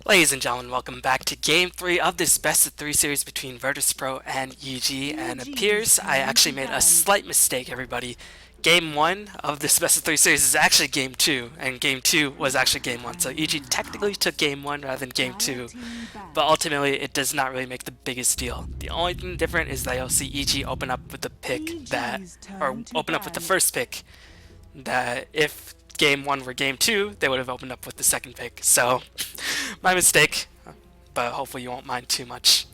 Ladies and gentlemen, welcome back to Game 3 of this Best of 3 series between Virtus.Pro and EG, and it appears I actually made a slight mistake, everybody. Game 1 of this Best of 3 series is actually Game 2, and Game 2 was actually Game 1, so EG technically took Game 1 rather than Game 2, but ultimately it does not really make the biggest deal. The only thing different is that you'll see EG open up with the pick that, or open up with the first pick, that if Game 1 were Game 2, they would have opened up with the second pick, so my mistake, but hopefully you won't mind too much.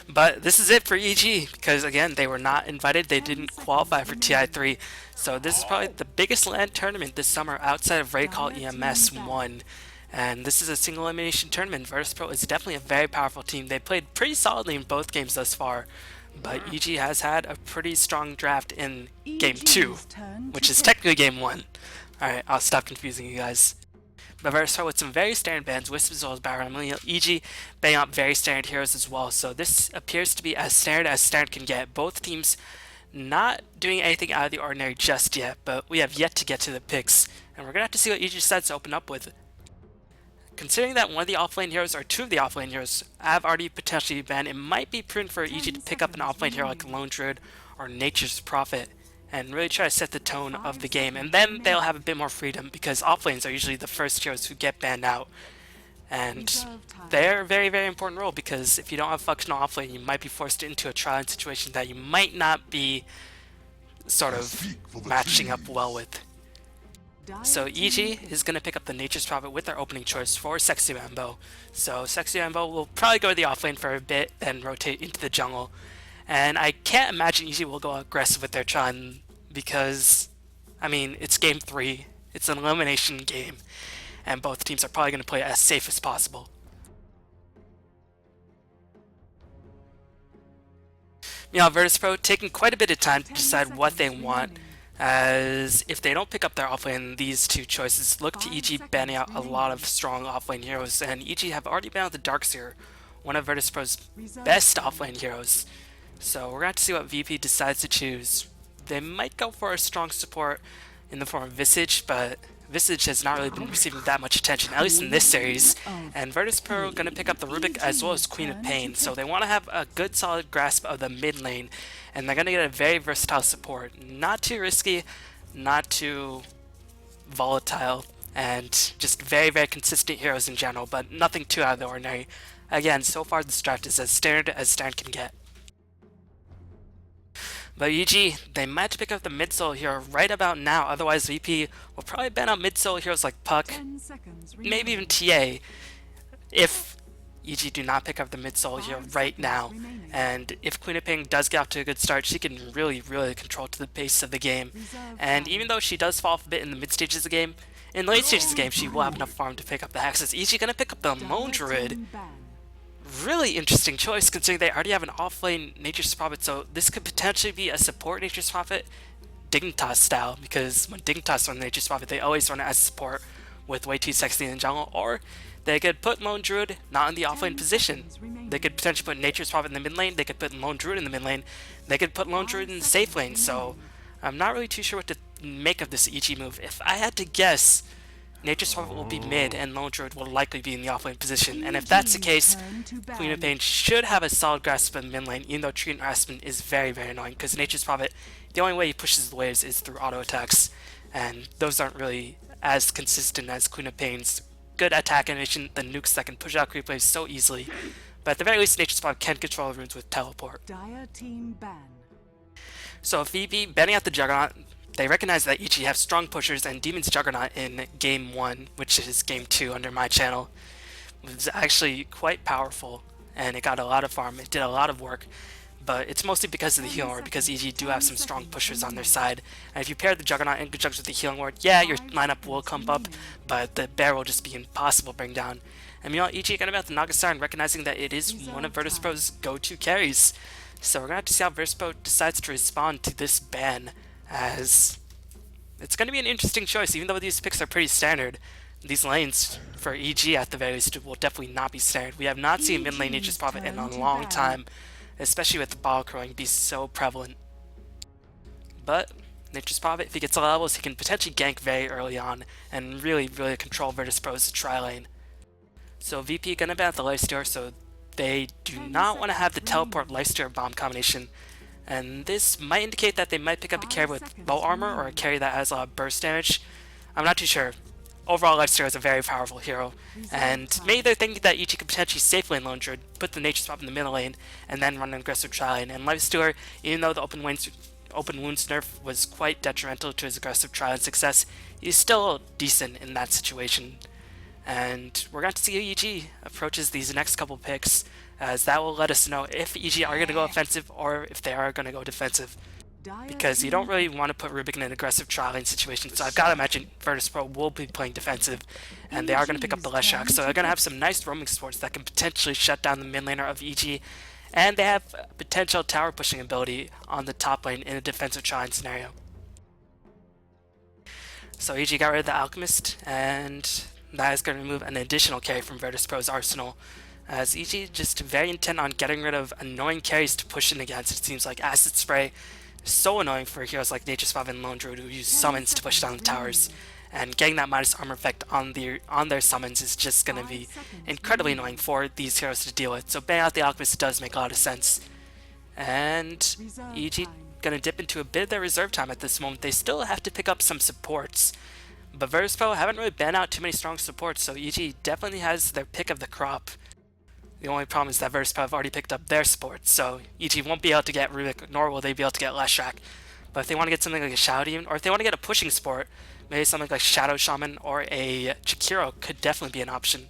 But this is it for EG, because again, they were not invited, they didn't qualify for TI3, so this is probably the biggest LAN tournament this summer outside of Raycall EMS 1. And this is a single elimination tournament. Virtus.Pro is definitely a very powerful team. They played pretty solidly in both games thus far, but EG has had a pretty strong draft in Game 2, which is technically Game 1. Alright, I'll stop confusing you guys. But Virtus.Pro with some very standard bans, Wisp as well as Baron, EG bang up very standard heroes as well, so this appears to be as standard can get. Both teams not doing anything out of the ordinary just yet, but we have yet to get to the picks, and we're going to have to see what EG decides to open up with. Considering that one of the offlane heroes or two of the offlane heroes have already potentially banned, it might be prudent for EG to pick up an offlane hero like Lone Druid or Nature's Prophet and really try to set the tone of the game, and then they'll have a bit more freedom because offlanes are usually the first heroes who get banned out, and they're a very, very important role because if you don't have functional offlane, you might be forced into a trial situation that you might not be sort of matching up well with. So EG is going to pick up the Nature's Prophet with their opening choice for Sexy Rambo. So Sexy Rambo will probably go to the offlane for a bit, then rotate into the jungle. And I can't imagine EG will go aggressive with their Chun because, I mean, it's Game 3, it's an elimination game, and both teams are probably going to play as safe as possible. Meanwhile, Virtus.Pro taking quite a bit of time to decide what they want, as if they don't pick up their offlane, these two choices look to EG banning out a lot of strong offlane heroes, and EG have already banned out the Darkseer, one of Virtus.Pro's best offlane heroes. So we're going to have to see what VP decides to choose. They might go for a strong support in the form of Visage, but Visage has not really been receiving that much attention, at least in this series. And Virtus.Pro going to pick up the Rubik as well as Queen of Pain, so they want to have a good solid grasp of the mid lane, and they're going to get a very versatile support. Not too risky, not too volatile, and just very, very consistent heroes in general, but nothing too out of the ordinary. Again, so far this draft is as standard can get. But EG, they might have to pick up the mid-solo hero right about now, otherwise VP will probably ban out mid-solo heroes like Puck, maybe even TA, if EG do not pick up the mid-solo hero right now. And if Queen of Ping does get off to a good start, she can really, really control to the pace of the game. And even though she does fall off a bit in the mid-stages of the game, in the late stages of the game she will have enough farm to pick up the Hexes. EG gonna pick up the Lone Druid. Really interesting choice considering they already have an offlane Nature's Prophet, so this could potentially be a support Nature's Prophet Dignitas style, because when Dignitas run Nature's Prophet they always run it as support with way too sexy in the jungle, or they could put Lone Druid not in the offlane position. They could potentially put Nature's Prophet in the mid lane, they could put Lone Druid in the mid lane, they could put Lone Druid in the safe lane, so I'm not really too sure what to make of this EG move. If I had to guess, Nature's Prophet will be mid and Lone Druid will likely be in the offlane position, and if that's the case, Queen of Pain should have a solid grasp of the mid lane, even though treant harassment is very, very annoying, because Nature's Prophet, the only way he pushes the waves is through auto attacks, and those aren't really as consistent as Queen of Pain's good attack animation, the nukes that can push out creep waves so easily, but at the very least Nature's Prophet can control runes with teleport. So if VP banning out the Juggernaut, they recognize that EG have strong pushers, and Demon's Juggernaut in Game 1, which is Game 2 under my channel, was actually quite powerful, and it got a lot of farm, it did a lot of work, but it's mostly because of the Healing Ward, because EG do have some strong pushers on their side, and if you pair the Juggernaut in conjunction with the Healing Ward, yeah, your lineup will come up, but the bear will just be impossible to bring down. And meanwhile, EG got about the Nagastar and recognizing that it is one of Virtus.Pro's go-to carries, so we're going to have to see how Virtus.Pro decides to respond to this ban, as it's going to be an interesting choice. Even though these picks are pretty standard, these lanes for EG at the very least will definitely not be standard. We have not seen mid lane Nature's Prophet in a long time, especially with the ball crowing be so prevalent. But Nature's Prophet, if he gets the levels, he can potentially gank very early on and really, really control Virtus.Pro's tri lane. So VP gonna ban the lifestealer, so they do not want to have the teleport lifestealer bomb combination. And this might indicate that they might pick up a carry with low armor or a carry that has a lot of burst damage. I'm not too sure. Overall, Lifestealer is a very powerful hero, and maybe they're thinking that Ichi could potentially safely lane Lone Druid, put the Nature Swap in the middle lane, and then run an aggressive tri lane. And Lifestealer, even though the open wounds nerf was quite detrimental to his aggressive tri lane success, he's still decent in that situation. And we're going to see how EG approaches these next couple picks, as that will let us know if EG are going to go offensive or if they are going to go defensive. Because you don't really want to put Rubik in an aggressive tri lane situation, so I've got to imagine Virtus.Pro will be playing defensive, and they are going to pick up the Leshrac, so they're going to have some nice roaming supports that can potentially shut down the mid laner of EG, and they have potential tower pushing ability on the top lane in a defensive tri lane scenario. So EG got rid of the Alchemist, and that is going to remove an additional carry from Virtus.Pro's arsenal, as EG just very intent on getting rid of annoying carries to push in against. It seems like Acid Spray is so annoying for heroes like Nature Swap and Lone Druid who use summons to push down the towers, and getting that minus armor effect on their summons is just going to be incredibly annoying for these heroes to deal with. So banning out the Alchemist does make a lot of sense. And EG going to dip into a bit of their reserve time at this moment. They still have to pick up some supports, but Virtus.Pro haven't really banned out too many strong supports, so EG definitely has their pick of the crop. The only problem is that Virtus.Pro have already picked up their supports, so EG won't be able to get Rubik, nor will they be able to get Leshrac. But if they want to get something like a Shadow Demon, or if they want to get a pushing support, maybe something like Shadow Shaman or a Jakiro could definitely be an option.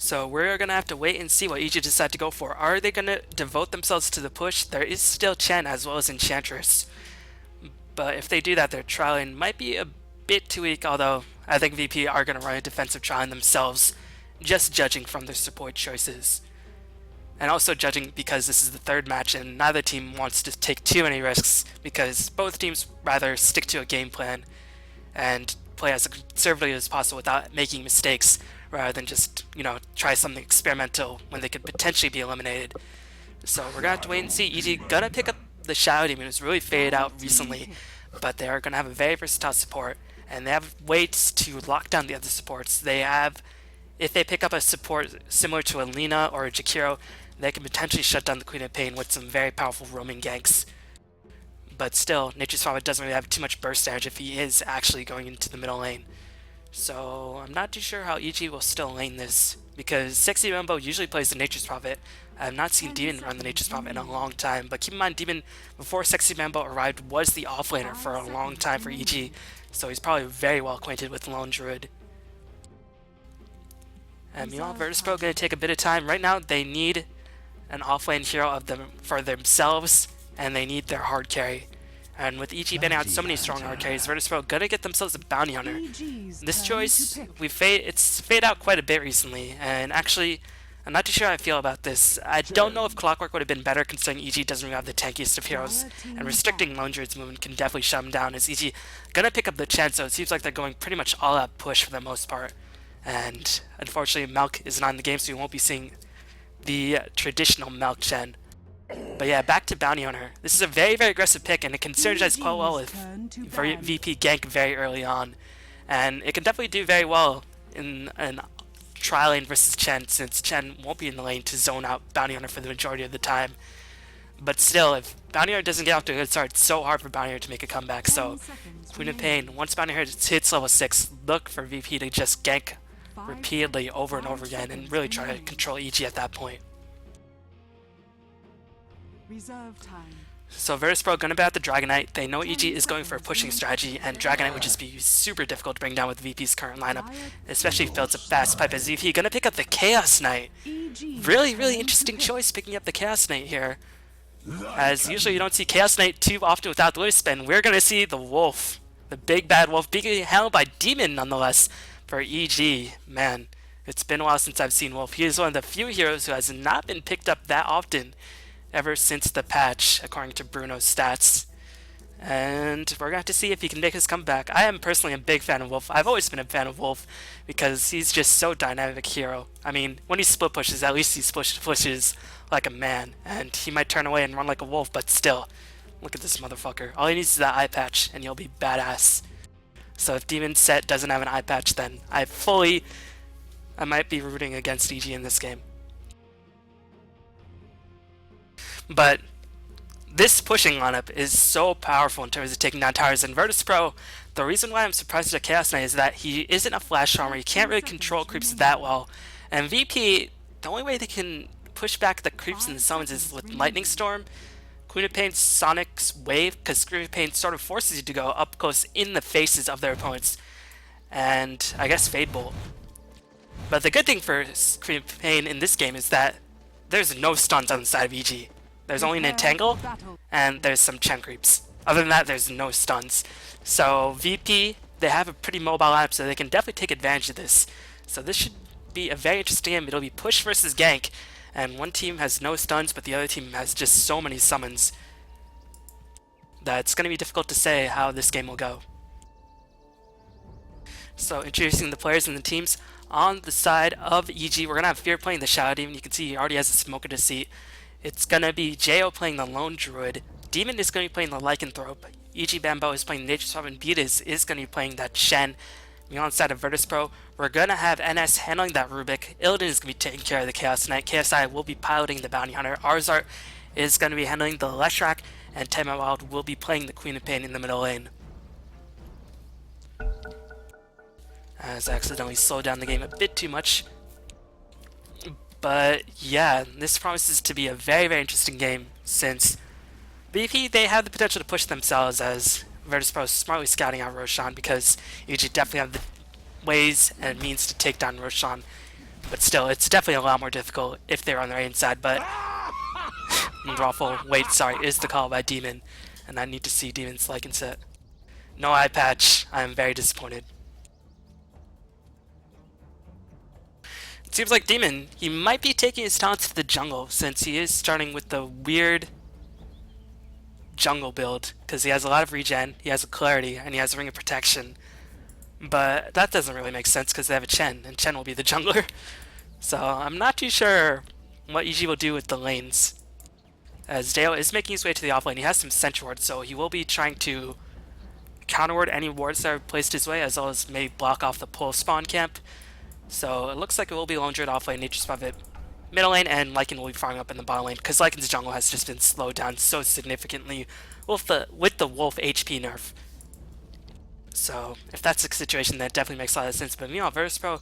So we're going to have to wait and see what EG decide to go for. Are they going to devote themselves to the push? There is still Chen as well as Enchantress. But if they do that, their tri lane might be a bit too weak, although I think VP are going to run a defensive tri lane themselves, just judging from their support choices. And also judging because this is the third match and neither team wants to take too many risks, because both teams rather stick to a game plan and play as conservatively as possible without making mistakes, rather than just, try something experimental when they could potentially be eliminated. So we're going to have to wait and see. EG going to pick up the Shadow Demon, who's really faded out recently, but they are going to have a very versatile support, and they have ways to lock down the other supports. They have, if they pick up a support similar to a Lina or a Jakiro, they can potentially shut down the Queen of Pain with some very powerful roaming ganks. But still, Nature's Prophet doesn't really have too much burst damage if he is actually going into the middle lane. So I'm not too sure how EG will still lane this, because Sexy Rambo usually plays the Nature's Prophet. I have not seen Demon run the Nature's Prophet in a long time, but keep in mind Demon, before Sexy Rambo arrived, was the offlaner for a long time for EG, so he's probably very well acquainted with Lone Druid. And meanwhile, Virtus.Pro going to take a bit of time. Right now, they need an offlane hero for themselves, and they need their hard carry. And with EG banning out so many strong hard carries, Virtus.Pro gonna get themselves a bounty hunter. This choice, it's faded out quite a bit recently, and actually, I'm not too sure how I feel about this. I don't know if Clockwork would have been better, considering EG doesn't really have the tankiest of heroes, and restricting Lone Druid's movement can definitely shut him down, as EG gonna pick up the Chen, so it seems like they're going pretty much all out push for the most part. And unfortunately, Melk is not in the game, so you won't be seeing the traditional Melk Chen. But yeah, back to Bounty Hunter. This is a very, very aggressive pick, and it can synergize quite well with VP gank very early on. And it can definitely do very well in an tri lane versus Chen, since Chen won't be in the lane to zone out Bounty Hunter for the majority of the time. But still, if Bounty Hunter doesn't get off to a good start, it's so hard for Bounty Hunter to make a comeback. So, Queen of Pain, once Bounty Hunter hits level 6, look for VP to just gank repeatedly over and over again and really try to control EG at that point. So Virtus.Pro gonna bat the Dragon Knight. They know EG is going for a pushing strategy, and Dragon Knight would just be super difficult to bring down with VP's current lineup, especially if it's a fast pipe as VP. Gonna pick up the Chaos Knight. Really, really interesting choice picking up the Chaos Knight here, as usually you don't see Chaos Knight too often without the Wisp, and we're gonna see the Wolf, the big bad Wolf, being held by Demon nonetheless for EG. Man, it's been a while since I've seen Wolf. He is one of the few heroes who has not been picked up that often ever since the patch, according to Bruno's stats. And we're going to have to see if he can make his comeback. I am personally a big fan of Wolf. I've always been a fan of Wolf because he's just so dynamic hero. I mean, when he split pushes, at least he split pushes like a man, and he might turn away and run like a wolf, but still, Look at this motherfucker. All he needs is that eye patch, and he'll be badass. So if Demon's set doesn't have an eye patch, then I might be rooting against EG in this game. But this pushing lineup is so powerful in terms of taking down towers. In Virtus.Pro, the reason why I'm surprised at Chaos Knight is that he isn't a flash farmer. He can't really control creeps that well. And VP, the only way they can push back the creeps and the summons is with Lightning Storm, Queen of Pain, Sonic's Wave, because Queen of Pain sort of forces you to go up close in the faces of their opponents. And I guess Fade Bolt. But the good thing for Queen of Pain in this game is that there's no stuns on the side of EG. There's only an Entangle, and there's some Chen creeps. Other than that, there's no stuns. So VP, they have a pretty mobile lineup, so they can definitely take advantage of this. So this should be a very interesting game. It'll be push versus gank, and one team has no stuns, but the other team has just so many summons that it's going to be difficult to say how this game will go. So introducing the players and the teams. On the side of EG, we're going to have Fear playing the Shadow Demon. You can see he already has a smoke in his seat. It's going to be Jo playing the Lone Druid. Demon is going to be playing the Lycanthrope. EG Bambo is playing Nature Swap, and Beatus is going to be playing that Shen. On the side of Virtus.Pro, we're going to have NS handling that Rubik. Illidan is going to be taking care of the Chaos Knight. KSI will be piloting the Bounty Hunter. ars-art is going to be handling the Leshrac, and Tema Wild will be playing the Queen of Pain in the middle lane. As I accidentally slowed down the game a bit too much. But yeah, this promises to be a very, very interesting game, since VP, they have the potential to push themselves, as Virtus.Pro is smartly scouting out Roshan, because EG definitely have the ways and means to take down Roshan. But still, it's definitely a lot more difficult if they're on their own side. But Raffle, wait, sorry, is the call by Demon, and I need to see Demon's Lycan set. No eye patch. I am very disappointed. It seems like Demon, he might be taking his talents to the jungle, since he is starting with the weird jungle build, because he has a lot of regen, he has a clarity, and he has a ring of protection. But that doesn't really make sense because they have a Chen, and Chen will be the jungler. So I'm not too sure what EG will do with the lanes. As Dale is making his way to the offlane, he has some Sentry wards, so he will be trying to counterward any wards that are placed his way, as well as maybe block off the pull spawn camp. So it looks like it will be Lone Druid offlane, Nature Swap it middle lane, and Lycan will be farming up in the bottom lane, because Lycan's jungle has just been slowed down so significantly with the Wolf HP nerf. So if that's the situation, that definitely makes a lot of sense. But meanwhile, Virtus.Pro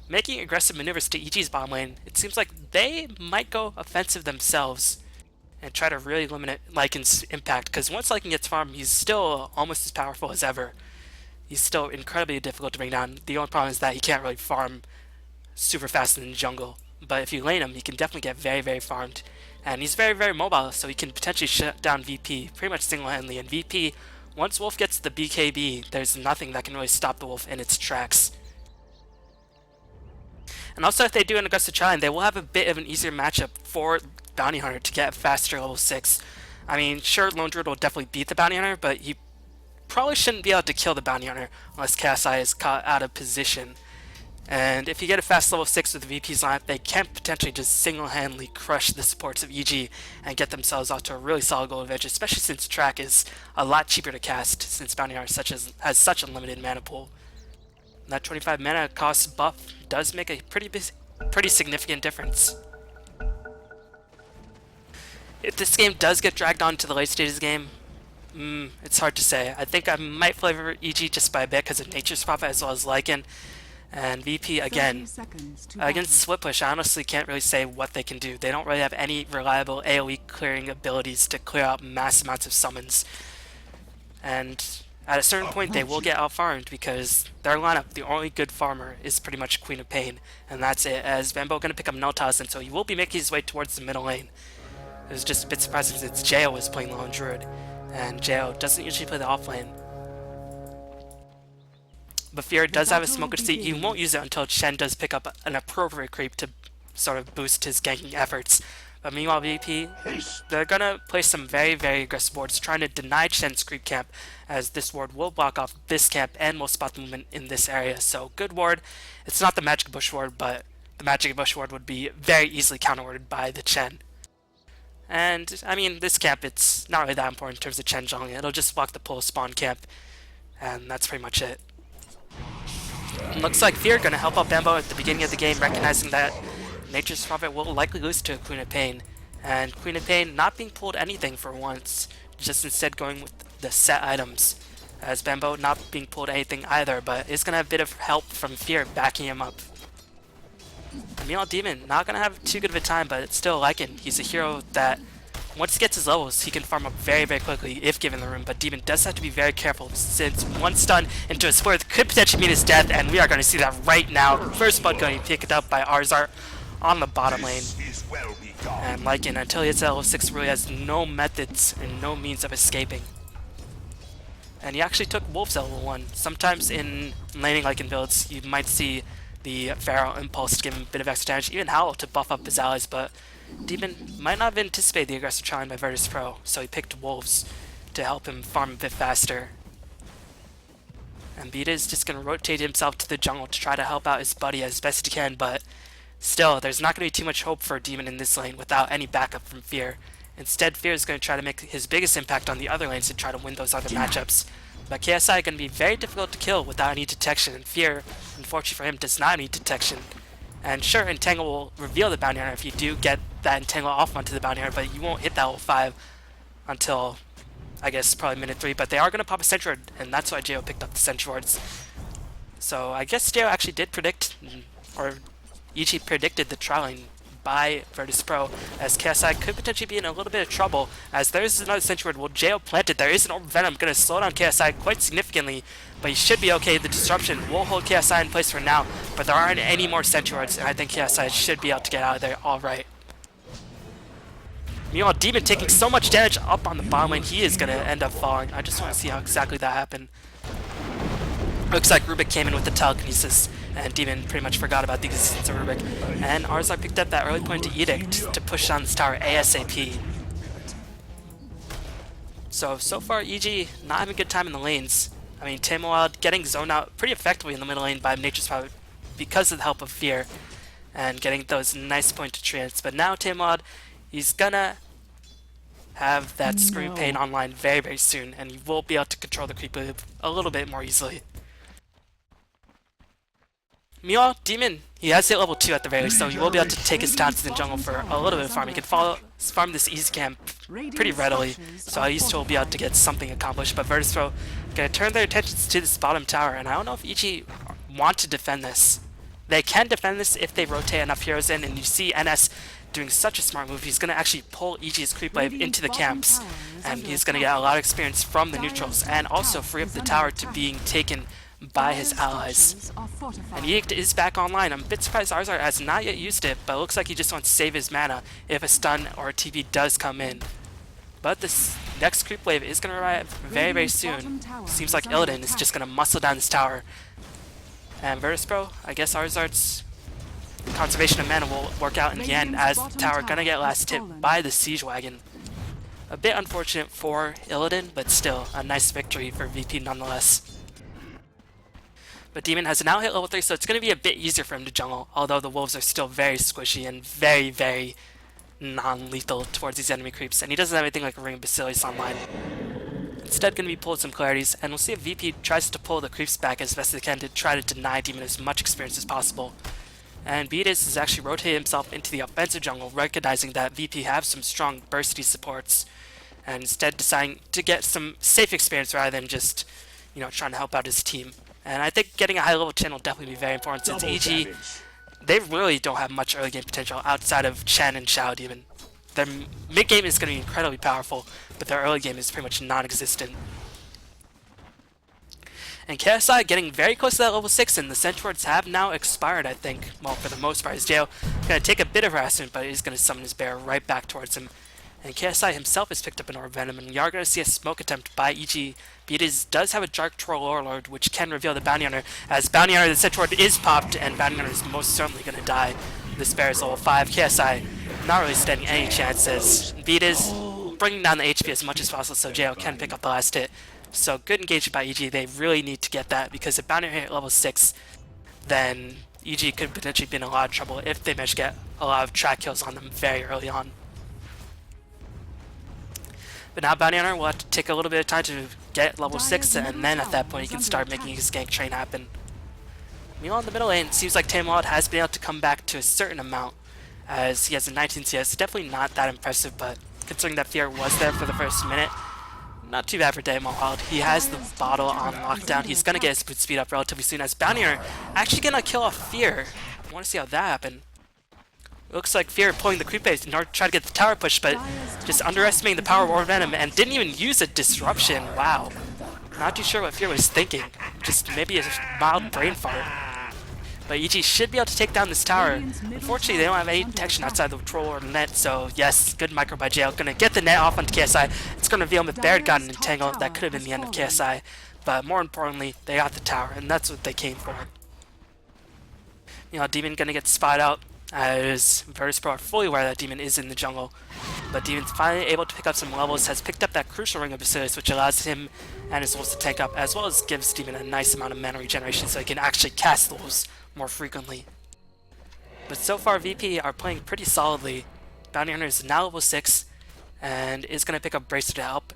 making aggressive maneuvers to EG's bottom lane. It seems like they might go offensive themselves and try to really limit Lycan's impact, because once Lycan gets farmed, he's still almost as powerful as ever. He's still incredibly difficult to bring down. The only problem is that he can't really farm super fast in the jungle. But if you lane him, he can definitely get very, very farmed. And he's very, very mobile, so he can potentially shut down VP pretty much single-handedly. And VP, once Wolf gets the BKB, there's nothing that can really stop the Wolf in its tracks. And also, if they do an aggressive challenge, they will have a bit of an easier matchup for Bounty Hunter to get faster level 6. I mean, sure, Lone Druid will definitely beat the Bounty Hunter, but he probably shouldn't be able to kill the Bounty Hunter unless KSI is caught out of position. And if you get a fast level 6 with the VP's lineup, they can potentially just single-handedly crush the supports of EG and get themselves off to a really solid goal advantage, especially since track is a lot cheaper to cast, since Bounty Hunter has such a limited mana pool. And that 25 mana cost buff does make a pretty significant difference. If this game does get dragged on to the late stages of the game, it's hard to say. I think I might flavor EG just by a bit because of Nature Swap as well as Lycan. And VP, again, against Split Push, I honestly can't really say what they can do. They don't really have any reliable AoE clearing abilities to clear out mass amounts of summons. And at a certain point, they will get out-farmed because their lineup, the only good farmer, is pretty much Queen of Pain. And that's it, as Bambo going to pick up Nultas, and so he will be making his way towards the middle lane. It was just a bit surprising since Jo was playing Lone Druid, and Jo doesn't usually play the offlane. But Fear does have a smoker seat. He won't use it until Chen does pick up an appropriate creep to sort of boost his ganking efforts. But meanwhile, VP, they're gonna play some very, very aggressive wards, trying to deny Shen's creep camp, as this ward will block off this camp and will spot the movement in this area. So good ward. It's not the Magic Bush ward, but the Magic Bush ward would be very easily counterwarded by the Chen. And, I mean, this camp, it's not really that important in terms of Chen Zhong. It'll just block the pull spawn camp, and that's pretty much it. And looks like Fear gonna help out Bambo at the beginning of the game, recognizing that Nature's Prophet will likely lose to Queen of Pain. And Queen of Pain not being pulled anything for once, just instead going with the set items. As Bambo not being pulled anything either, but is gonna have a bit of help from Fear backing him up. Meanwhile, Demon not gonna have too good of a time, but it's still Lycan. He's a hero that once he gets his levels, he can farm up very, very quickly if given the room, but Demon does have to be very careful since one stun into a split could potentially mean his death, and we are going to see that right now. First blood going to be picked up by ars-art on the bottom lane. And Lycan, until he hits level 6, really has no methods and no means of escaping. And he actually took Wolves at level 1. Sometimes in laning Lycan builds, you might see the Pharaoh Impulse to give him a bit of extra damage, even Howl to buff up his allies, but Demon might not have anticipated the aggressive challenge by Virtus.Pro, so he picked Wolves to help him farm a bit faster. And Beta is just going to rotate himself to the jungle to try to help out his buddy as best he can, but still, there's not going to be too much hope for Demon in this lane without any backup from Fear. Instead, Fear is going to try to make his biggest impact on the other lanes to try to win those other matchups. But KSI going to be very difficult to kill without any detection, and Fear, unfortunately for him, does not need detection. And sure, Entangle will reveal the Bounty Hunter if you do get that Entangle off onto the Bounty Hunter, but you won't hit that level 5 until, I guess, probably minute 3. But they are going to pop a Sentry Ward, and that's why Jo picked up the Sentry Wards. So I guess Jo actually did predict, or Ichi predicted the trialing by Virtus.Pro, as KSI could potentially be in a little bit of trouble, as there is another Sentry Ward. Well, Jo planted. There is an Orb of Venom going to slow down KSI quite significantly, but he should be okay. The disruption will hold KSI in place for now, but there aren't any more Sentry Wards, and I think KSI should be able to get out of there alright. Meanwhile, Demon taking so much damage up on the bottom lane, he is going to end up falling. I just want to see how exactly that happened. Looks like Rubik came in with the telekinesis, and Demon pretty much forgot about the existence of Rubik. And ars-art picked up that early point to Edict to push down this tower ASAP. So far EG not having a good time in the lanes. I mean, Tamowild getting zoned out pretty effectively in the middle lane by Nature's Prophet because of the help of Fear, and getting those nice point to trance. But now Tamowild, he's gonna have that Scream Pain online very, very soon, and he will be able to control the creep wave a little bit more easily. Meanwhile, Demon, he has hit level 2 at the very least, so he will be able to take his time to the jungle for a little bit of farm. He can farm this easy camp pretty readily, so at least he'll be able to get something accomplished. But Virtus.Pro gonna turn their attentions to this bottom tower, and I don't know if Ichi want to defend this. They can defend this if they rotate enough heroes in, and you see NS doing such a smart move. He's gonna actually pull Ichi's creep wave into the camps, and he's gonna get a lot of experience from the neutrals, and also free up the tower to being taken by his allies. And Edict is back online. I'm a bit surprised ars-art has not yet used it, but it looks like he just wants to save his mana if a stun or a TP does come in. But this next creep wave is going to arrive very, very soon. Seems like Illidan is just going to muscle down this tower. And Virtus.Pro, I guess ars-art's conservation of mana will work out in the end, as the tower going to get last hit by the Siege Wagon. A bit unfortunate for Illidan, but still a nice victory for VP nonetheless. But Demon has now hit level 3, so it's going to be a bit easier for him to jungle, although the wolves are still very squishy and very, very non-lethal towards these enemy creeps, and he doesn't have anything like a Ring of Basilius online. Instead, going to be pulled some clarities, and we'll see if VP tries to pull the creeps back as best as they can to try to deny Demon as much experience as possible. And Beatus has actually rotated himself into the offensive jungle, recognizing that VP have some strong bursty supports, and instead deciding to get some safe experience rather than just, trying to help out his team. And I think getting a high level Chen will definitely be very important, since EG, they really don't have much early game potential outside of Chen and Xiao Demon. Their mid game is going to be incredibly powerful, but their early game is pretty much non-existent. And KSI getting very close to that level 6, and the Sentry Wards have now expired, I think. Well, for the most part. His Jail going to take a bit of harassment, but he's going to summon his bear right back towards him. And KSI himself has picked up an Orb Venom, and we are going to see a smoke attempt by EG. Beatus does have a Dark Troll Warlord, which can reveal the Bounty Hunter. As Bounty Hunter, the Sentry Ward is popped, and Bounty Hunter is most certainly going to die. This bear is level 5. KSI not really standing any chances. Beatus bringing down the HP as much as possible so JO can pick up the last hit. So good engagement by EG. They really need to get that, because if Bounty Hunter hit level 6, then EG could potentially be in a lot of trouble if they manage to get a lot of track kills on them very early on. But now Bounty Hunter will have to take a little bit of time to get level 6, and then at that point he can start making his gank train happen. Meanwhile, in the middle lane, it seems like Tailwind has been able to come back to a certain amount, as he has a 19 CS. Definitely not that impressive, but considering that Fear was there for the first minute, not too bad for Tailwind. He has the bottle on lockdown. He's going to get his boot speed up relatively soon, as Bounty Hunter actually going to kill off Fear. I want to see how that happened. It looks like Fear pulling the creep base in order to try to get the tower push, but just underestimating the power of War Venom and didn't even use a disruption. Wow. Not too sure what Fear was thinking. Just maybe a mild brain fart. But EG should be able to take down this tower. Unfortunately, they don't have any detection outside the troll or net, so yes, good micro by JL. Gonna get the net off onto KSI. It's gonna reveal him if Baird got an entangle. That could have been the end of KSI. But more importantly, they got the tower, and that's what they came for. You know, Demon gonna get spied out, as Virtus.Pro are fully aware that Demon is in the jungle. But Demon's finally able to pick up some levels, has picked up that crucial ring of Basilius, which allows him and his wolves to tank up, as well as gives Demon a nice amount of mana regeneration so he can actually cast wolves more frequently. But so far VP are playing pretty solidly. Bounty Hunter is now level 6 and is going to pick up Bracer to help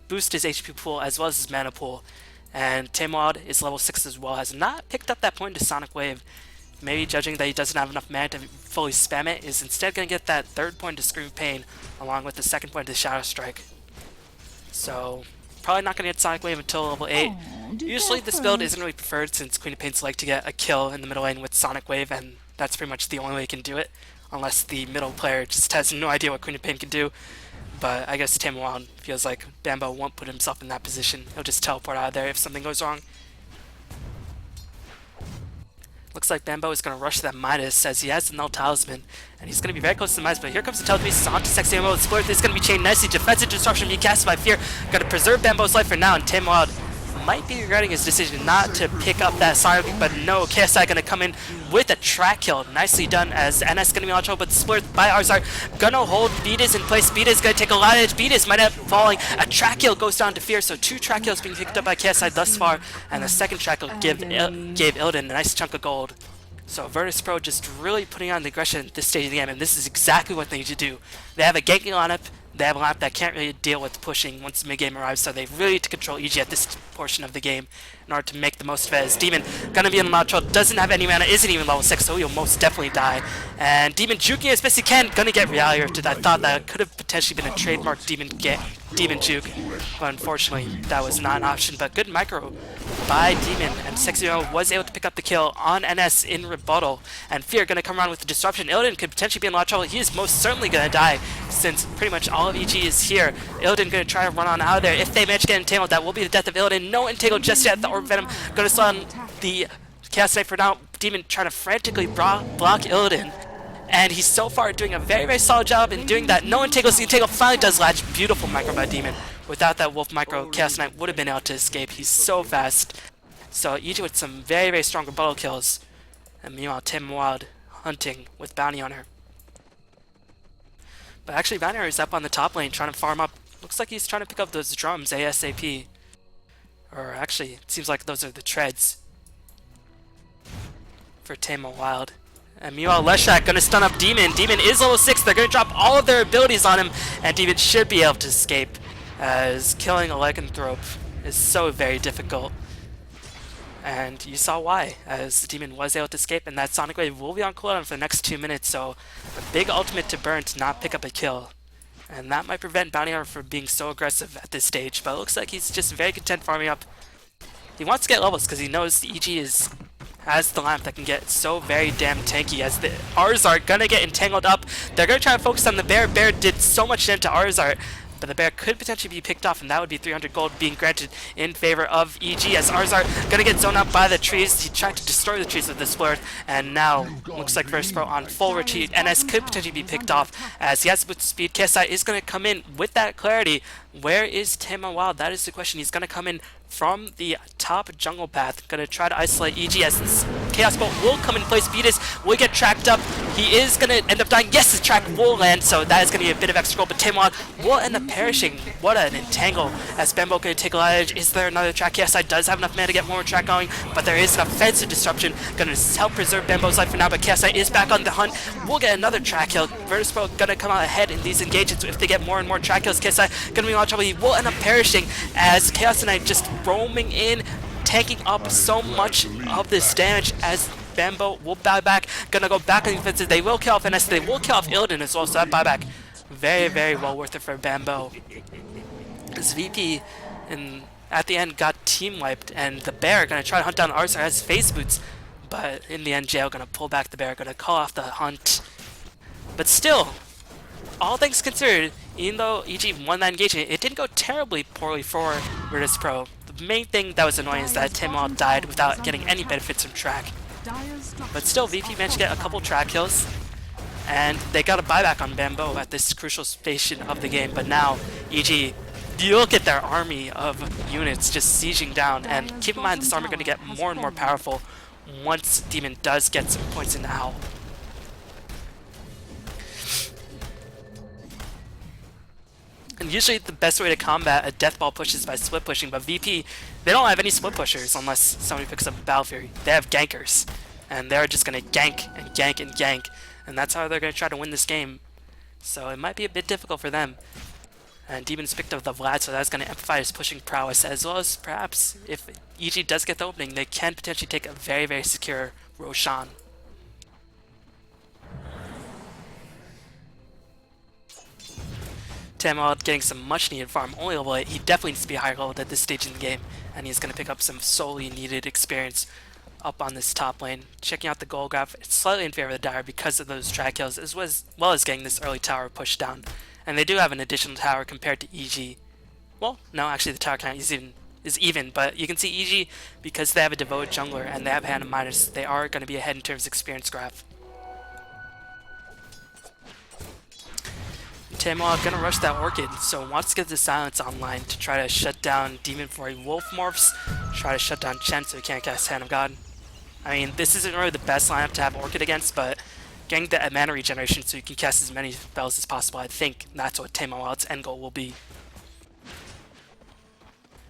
boost his HP pool as well as his mana pool. And Tailwind is level 6 as well, has not picked up that point to Sonic Wave. Maybe judging that he doesn't have enough mana to fully spam it, is instead going to get that third point to Scream Pain along with the second point to Shadow Strike. So probably not going to get Sonic Wave until level 8. Usually this build isn't really preferred since Queen of Pain's like to get a kill in the middle lane with Sonic Wave, and that's pretty much the only way he can do it, unless the middle player just has no idea what Queen of Pain can do. But I guess Tailwind feels like Bambo won't put himself in that position. He'll just teleport out of there if something goes wrong. Looks like Bambo is going to rush that Midas as he has the Null Talisman, and he's going to be very close to the Midas, but here comes the Telekinesis onto Sexy Ammo. The Splurth is going to be chained nicely. Defensive Disruption being cast by Fear. Got to preserve Bambo's life for now, and Tailwind might be regretting his decision not to pick up that Sonic, but no, KSI going to come in with a track kill. Nicely done, as NS going to be on trouble, but Splurth by ars-art going to hold Beatus in place. Beatus going to take a lot of edge. Beatus might have falling. A track kill goes down to Fear, so 2 track kills being picked up by KSI thus far, and the second track kill gave Illidan a nice chunk of gold. So Virtus.Pro just really putting on the aggression at this stage of the game, and this is exactly what they need to do. They have a ganking lineup, they have a lineup that can't really deal with pushing once the mid-game arrives, so they really need to control EG at this portion of the game in order to make the most of it. As Demon gonna be in the mount troll, doesn't have any mana, isn't even level 6, so he'll most definitely die. And Demon juking as best he can, gonna get reality rifted. I thought that could have potentially been a trademark Demon juke, but unfortunately that was not an option. But good micro by Demon, and Sexy was able to pick up the kill on NS in rebuttal, and Fear gonna come around with the disruption. Illidan could potentially be in a lot of trouble. He is most certainly gonna die since pretty much all of EG is here. Illidan gonna try to run on out of there. If they manage to get entangled, that will be the death of Illidan. No entangle just yet. The Orb Venom gonna slow down the Chaos Knight for now. Demon trying to frantically block Illidan, and he's so far doing a very, very solid job in doing that. No entangle, the entangle finally does latch. Beautiful micro by Demon. Without that Wolf micro, Chaos Knight would have been able to escape. He's so fast. So EG with some very, very strong rebuttal kills. And meanwhile, Tailwind hunting with Bounty Hunter. But actually, Bounty Hunter is up on the top lane trying to farm up. Looks like he's trying to pick up those drums ASAP. Or actually, it seems like those are the treads for Tailwind. And meanwhile, Leshak gonna stun up Demon. Demon is level 6. They're gonna drop all of their abilities on him, and Demon should be able to escape, as killing a Lycanthrope is so very difficult. And you saw why, as the Demon was able to escape, and that Sonic Wave will be on cooldown for the next 2 minutes, so a big ultimate to burn to not pick up a kill. And that might prevent Bounty Hunter from being so aggressive at this stage, but it looks like he's just very content farming up. He wants to get levels because he knows the EG has the lamp that can get so very damn tanky, as the ars-art gonna get entangled up. They're gonna try to focus on the bear. Bear did so much damage to ars-art, but the bear could potentially be picked off, and that would be 300 gold being granted in favor of EG, as ars-art gonna get zoned out by the trees. He tried to destroy the trees with the Splurth, and now looks like Virtus.Pro on full retreat. NS could potentially be picked off, as he has with speed. KSI is gonna come in with that clarity. Where is Tailwind? That is the question. He's gonna come in from the top jungle path, gonna try to isolate EG, as this Chaos Bolt will come in place. Beatus will get tracked up He is going to end up dying. Yes, the track will land, so that is going to be a bit of extra gold, but Taemon will end up perishing. What an entangle as Bambo going to take a lot of edge. Is there another track? Yes, I does have enough mana to get one more track going, but there is an offensive disruption going to help preserve Bambo's life for now, but KSI is back on the hunt. We'll get another track kill. Virtus.Pro going to come out ahead in these engagements. If they get more and more track kills, KSI going to be in a lot of trouble. He will end up perishing as Chaos Knight just roaming in, tanking up so much of this damage as Bambo will buy back. Gonna go back on the offensive. They will kill off NS. They will kill off Illidan as well, so that buyback very, very well worth it for Bambo. This VP at the end got team wiped, and the bear gonna try to hunt down ars-art as phase boots, but in the end JL gonna pull back the bear, gonna call off the hunt. But still, all things considered, even though EG won that engagement, it didn't go terribly poorly for Virtus.Pro. The main thing that was annoying is that Taemon died without getting any benefits from track. But still, VP managed to get a couple track kills, and they got a buyback on Bambo at this crucial station of the game. But now, EG, you look at their army of units just sieging down, and keep in mind this army going to get more and more powerful once Demon does get some points in the Howl. And usually the best way to combat a death ball push is by split pushing, but VP, they don't have any split pushers unless somebody picks up Battle Fury. They have gankers, and they're just going to gank and gank and gank, and that's how they're going to try to win this game. So it might be a bit difficult for them. And Demon's picked up the Vlad, so that's going to amplify his pushing prowess, as well as perhaps if EG does get the opening, they can potentially take a very, very secure Roshan. Taemon getting some much needed farm, only level 8. He definitely needs to be higher leveled at this stage in the game, and he's going to pick up some solely needed experience up on this top lane. Checking out the goal graph, it's slightly in favor of the Dire because of those track kills, as well as getting this early tower pushed down. And they do have an additional tower compared to EG. Well, no, actually the tower count is even, but you can see EG, because they have a devoted jungler and they have Hand of Minus, they are going to be ahead in terms of experience graph. Taemon gonna rush that Orchid, so wants to get the Silence online to try to shut down Demon before he Wolf morphs, try to shut down Chen so he can't cast Hand of God. I mean, this isn't really the best lineup to have Orchid against, but getting the mana regeneration so you can cast as many spells as possible, I think that's what Taemon Wild's end goal will be.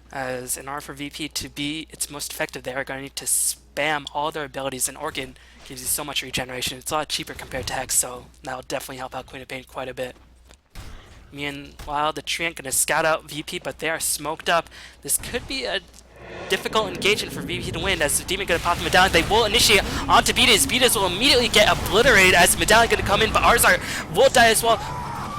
As in order for VP to be its most effective, they are going to need to spam all their abilities, and Orchid gives you so much regeneration. It's a lot cheaper compared to Hex, so that'll definitely help out Queen of Pain quite a bit. Meanwhile, the Treant gonna scout out VP, but they are smoked up. This could be a difficult engagement for VP to win, as the Demon gonna pop the Medallion. They will initiate onto Beatus. Beatus will immediately get obliterated as the Medallion gonna come in, but ars-art will die as well.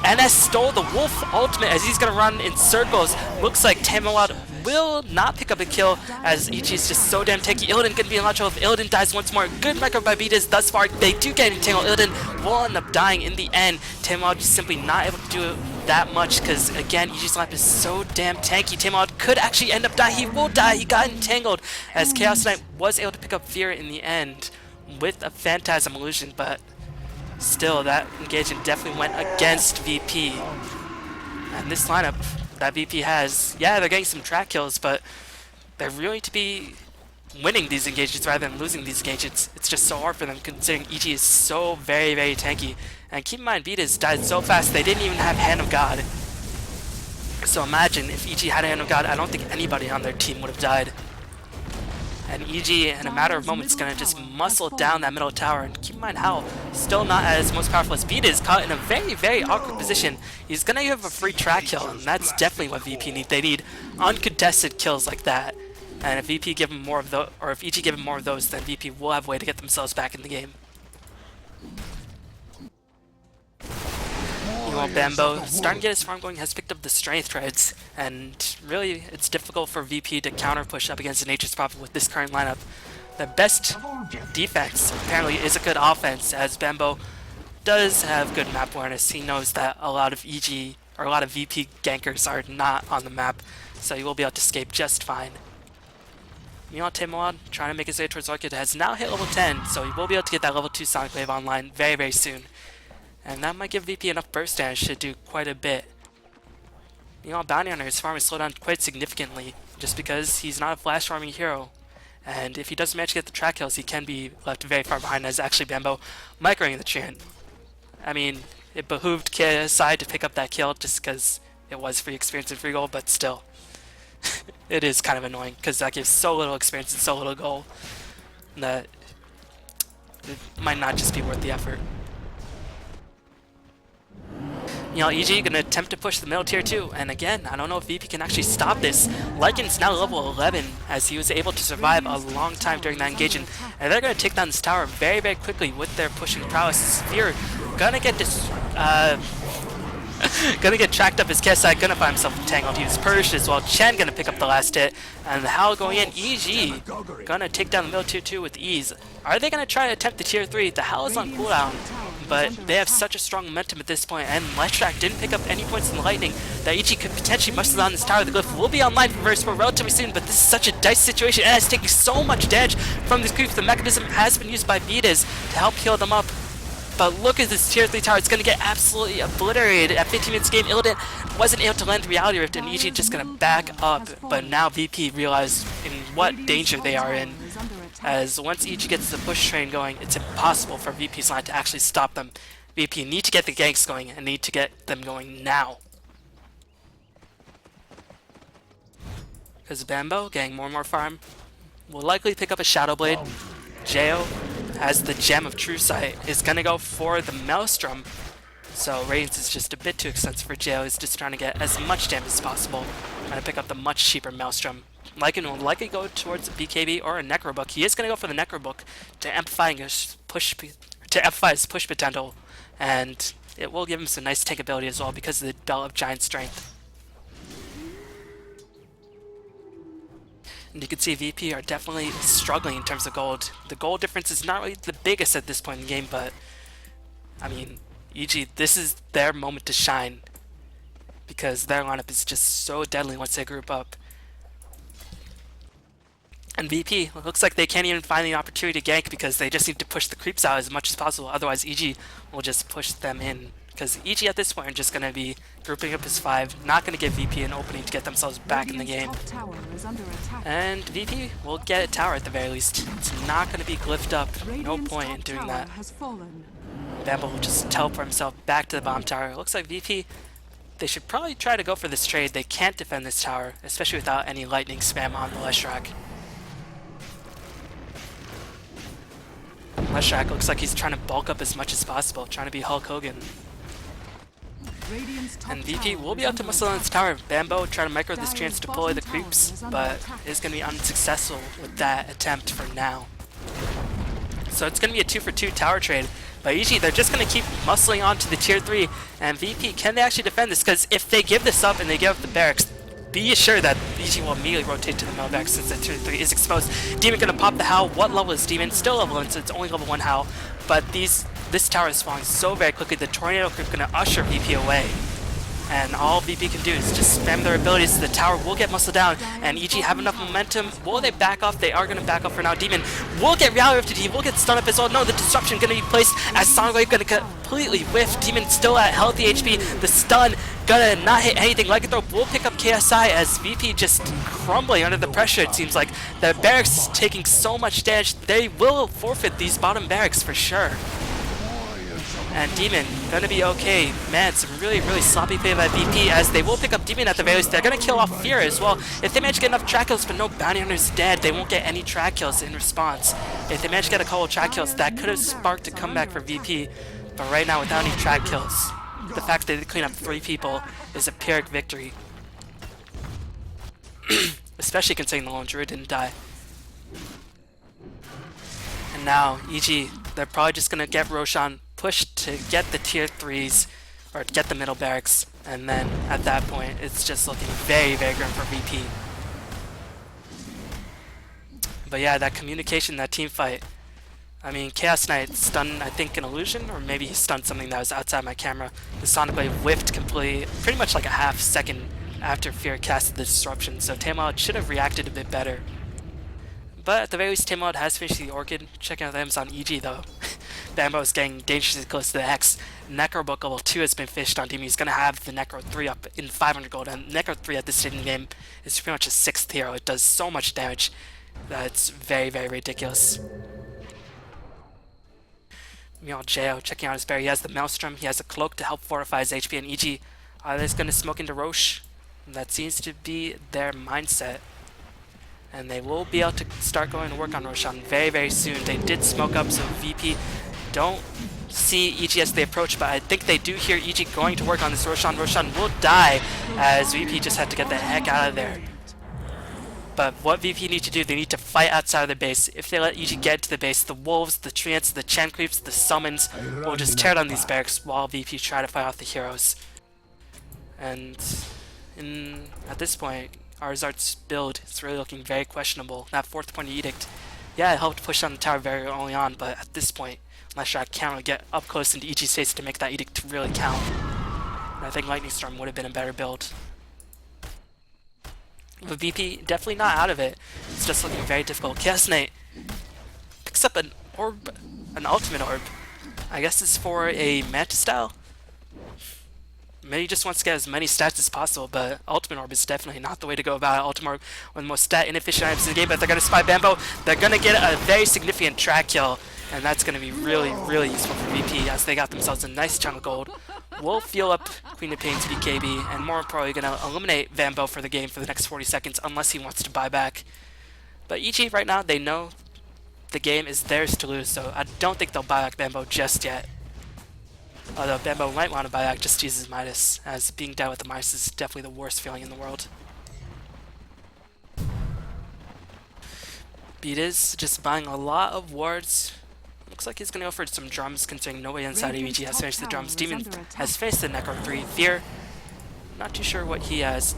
NS stole the Wolf ultimate as he's gonna run in circles. Looks like Taemon will not pick up a kill as EG is just so damn tanky. Illidan gonna be in lot of trouble if Illidan dies once more. Good micro by Beatus thus far. They do get entangled. Illidan will end up dying in the end. Taemon just simply not able to do it that much because again EG's lineup is so damn tanky. Taemon could actually end up dying. He will die. He got entangled as Chaos Knight was able to pick up Fear in the end with a Phantasm Illusion, but still that engagement definitely went against VP. And this lineup that VP has, yeah, they're getting some track kills, but they're really to be winning these engagements rather than losing these engagements. It's just so hard for them considering EG is so very, very tanky. And keep in mind, Beatus died so fast they didn't even have Hand of God. So imagine if EG had Hand of God, I don't think anybody on their team would have died. And EG, in a matter of moments, is going to just muscle down that middle tower. And keep in mind how still not as most powerful as Beatus, caught in a very, very awkward position. He's going to give a free track kill, and that's definitely what VP need. They need uncontested kills like that. And if VP give him more of those, or if EG give him more of those, then VP will have a way to get themselves back in the game. Meanwhile, Bambo, starting to get his farm going, has picked up the Strength Treads, and really it's difficult for VP to counter push up against the Nature's Prophet with this current lineup. The best defense apparently is a good offense, as Bambo does have good map awareness. He knows that a lot of EG, or a lot of VP gankers are not on the map, so he will be able to escape just fine. Meanwhile, Taemon, trying to make his way towards Orchid, has now hit level 10, so he will be able to get that level 2 Sonic Wave online very, very soon. And that might give VP enough burst damage to do quite a bit. Meanwhile, Bounty Hunter, his farm is slowed down quite significantly, just because he's not a flash farming hero. And if he doesn't manage to get the track kills, he can be left very far behind as actually Bambo microing the Treant. I mean, it behooved KSI to pick up that kill just because it was free experience and free gold, but still. It is kind of annoying because that gives so little experience and so little gold that it might not just be worth the effort. You know, EG gonna attempt to push the middle tier 2, and again, I don't know if VP can actually stop this. Lycan's now level 11, as he was able to survive a long time during that engagement, and they're gonna take down this tower very, very quickly with their pushing prowess. Sphere gonna get this, gonna get tracked up as KSI, gonna find himself entangled. He was purged as well. Chen gonna pick up the last hit, and the Howl going in. EG gonna take down the middle tier 2 with ease. Are they gonna try to attempt the tier 3? The Howl is on cooldown, but they have such a strong momentum at this point, and Leshrac didn't pick up any points in the lightning that EG could potentially muscle down this tower. The glyph will be online for Virtus.Pro relatively soon, but this is such a dicey situation, and it's taking so much damage from this creep. The mechanism has been used by Vitas to help heal them up. But look at this tier 3 tower, it's going to get absolutely obliterated. At 15 minutes game, Illidan wasn't able to land the reality rift, and EG just going to back up. But now VP realized in what danger they are in, as once EG gets the push train going, it's impossible for VP's line to actually stop them. VP need to get the ganks going, and need to get them going now. Because Bambo, getting more and more farm, will likely pick up a Shadow Blade. Jo has the Gem of True Sight, is going to go for the Maelstrom. So Radiance is just a bit too expensive for Jo. He's just trying to get as much damage as possible. Trying to pick up the much cheaper Maelstrom. Lycan will likely go towards a BKB or a Necrobook. He is going to go for the Necrobook to amplify his push potential, and it will give him some nice tank ability as well because of the Belt of Giant Strength. And you can see VP are definitely struggling in terms of gold. The gold difference is not really the biggest at this point in the game, but I mean, EG, this is their moment to shine because their lineup is just so deadly once they group up. And VP, it looks like they can't even find the opportunity to gank because they just need to push the creeps out as much as possible. Otherwise, EG will just push them in. Because EG at this point are just going to be grouping up as 5, not going to give VP an opening to get themselves back in the game. And VP will get a tower at the very least. It's not going to be glyphed up. No point in doing that. Bambo will just teleport himself back to the bomb tower. It looks like VP, they should probably try to go for this trade. They can't defend this tower, especially without any lightning spam on the Leshrac. Leshrac looks like he's trying to bulk up as much as possible, trying to be Hulk Hogan. And VP will be able to muscle on this tower. Bambo trying to micro this chance to deploy the creeps, but is going to be unsuccessful with that attempt for now. So it's going to be a 2-for-2 tower trade. But EG, they're just going to keep muscling on to the tier 3. And VP, can they actually defend this? Because if they give this up and they give up the barracks, be assured that EG will immediately rotate to the middle barracks since that tier 3 is exposed. Demon going to pop the Howl. What level is Demon? Still level 1, so it's only level 1 Howl. But this tower is falling so very quickly. The Tornado Creep going to usher VP away. And all VP can do is just spam their abilities. The tower will get muscled down, and EG have enough momentum. Will they back off? They are going to back off for now. Demon will get reality rifted. He will get stunned up as well. No, the disruption going to be placed as Sonic Wave going to completely whiff. Demon still at healthy HP. The stun gonna not hit anything. Lycanthrope will pick up KSI as VP just crumbling under the pressure. It seems like the barracks is taking so much damage. They will forfeit these bottom barracks for sure. And Demon gonna be okay. Man, some really sloppy play by VP as they will pick up Demon at the very least. They're gonna kill off Fear as well. If they manage to get enough track kills, but no bounty hunters dead, they won't get any track kills in response. If they manage to get a couple of track kills, that could have sparked a comeback for VP. But right now, without any track kills, the fact that they clean up 3 people is a Pyrrhic victory. Especially considering the lone druid didn't die. And now, EG, they're probably just gonna get Roshan pushed to get the tier 3s, or get the middle barracks, and then at that point, it's just looking very grim for VP. But yeah, that communication, that team fight. I mean, Chaos Knight stunned, I think, an illusion, or maybe he stunned something that was outside my camera. The Sonic Wave whiffed completely, pretty much like a half second after Fear casted the disruption, so Tamalot should have reacted a bit better. But at the very least, Tamalot has finished the Orchid. Checking out the items on EG though. Bambo is getting dangerously close to the X. Necrobook level 2 has been fished on Demon. He's going to have the Necro 3 up in 500 gold, and Necro 3 at this stage in the game is pretty much a 6th hero. It does so much damage. That's very, very ridiculous. Meanwhile, Jo checking out his berry. He has the Maelstrom. He has a cloak to help fortify his HP. And EG are they just going to smoke into Roche? That seems to be their mindset. And they will be able to start going to work on Roshan very, very soon. They did smoke up, so VP don't see EG as they approach, but I think they do hear EG going to work on this Roshan. Roshan will die, as VP just had to get the heck out of there. But what VP need to do, they need to fight outside of the base. If they let EG get to the base, the wolves, the treants, the Chen creeps, the summons will just tear down these barracks while VP try to fight off the heroes. And at this point, ars-art's build is really looking very questionable. That 4th point of Edict, yeah, it helped push on the tower very early on, but at this point, Leshrac can't really get up close into EG's face to make that Edict to really count. And I think Lightning Storm would have been a better build. But VP definitely not out of it. It's just looking very difficult. Chaos Knight picks up an orb, an ultimate orb. I guess it's for a Manta style. Maybe he just wants to get as many stats as possible, but Ultimate Orb is definitely not the way to go about it. Ultimate Orb, one of the most stat inefficient items in the game, but they're going to spy Bambo. They're going to get a very significant track kill, and that's going to be really, really useful for VP as they got themselves a nice chunk of gold. We'll fuel up Queen of Pain's BKB, and more probably going to eliminate Bambo for the game for the next 40 seconds, unless he wants to buy back. But EG right now, they know the game is theirs to lose, so I don't think they'll buy back Bambo just yet. Although Bambo might want to buy back just to use his Midas, as being down with the Midas is definitely the worst feeling in the world. Beat is just buying a lot of wards. Looks like he's going to go for some drums, considering nobody inside AVG has finished the drums. Demon has finished the Necro 3. Fear, not too sure what he has.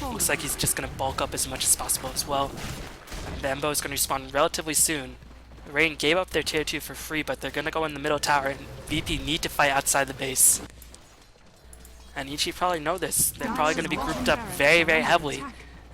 Looks like he's just going to bulk up as much as possible as well. And Bambo is going to respawn relatively soon. Rain gave up their tier 2 for free, but they're going to go in the middle tower, and VP need to fight outside the base. And EG probably know this. They're probably going to be grouped up very, very heavily,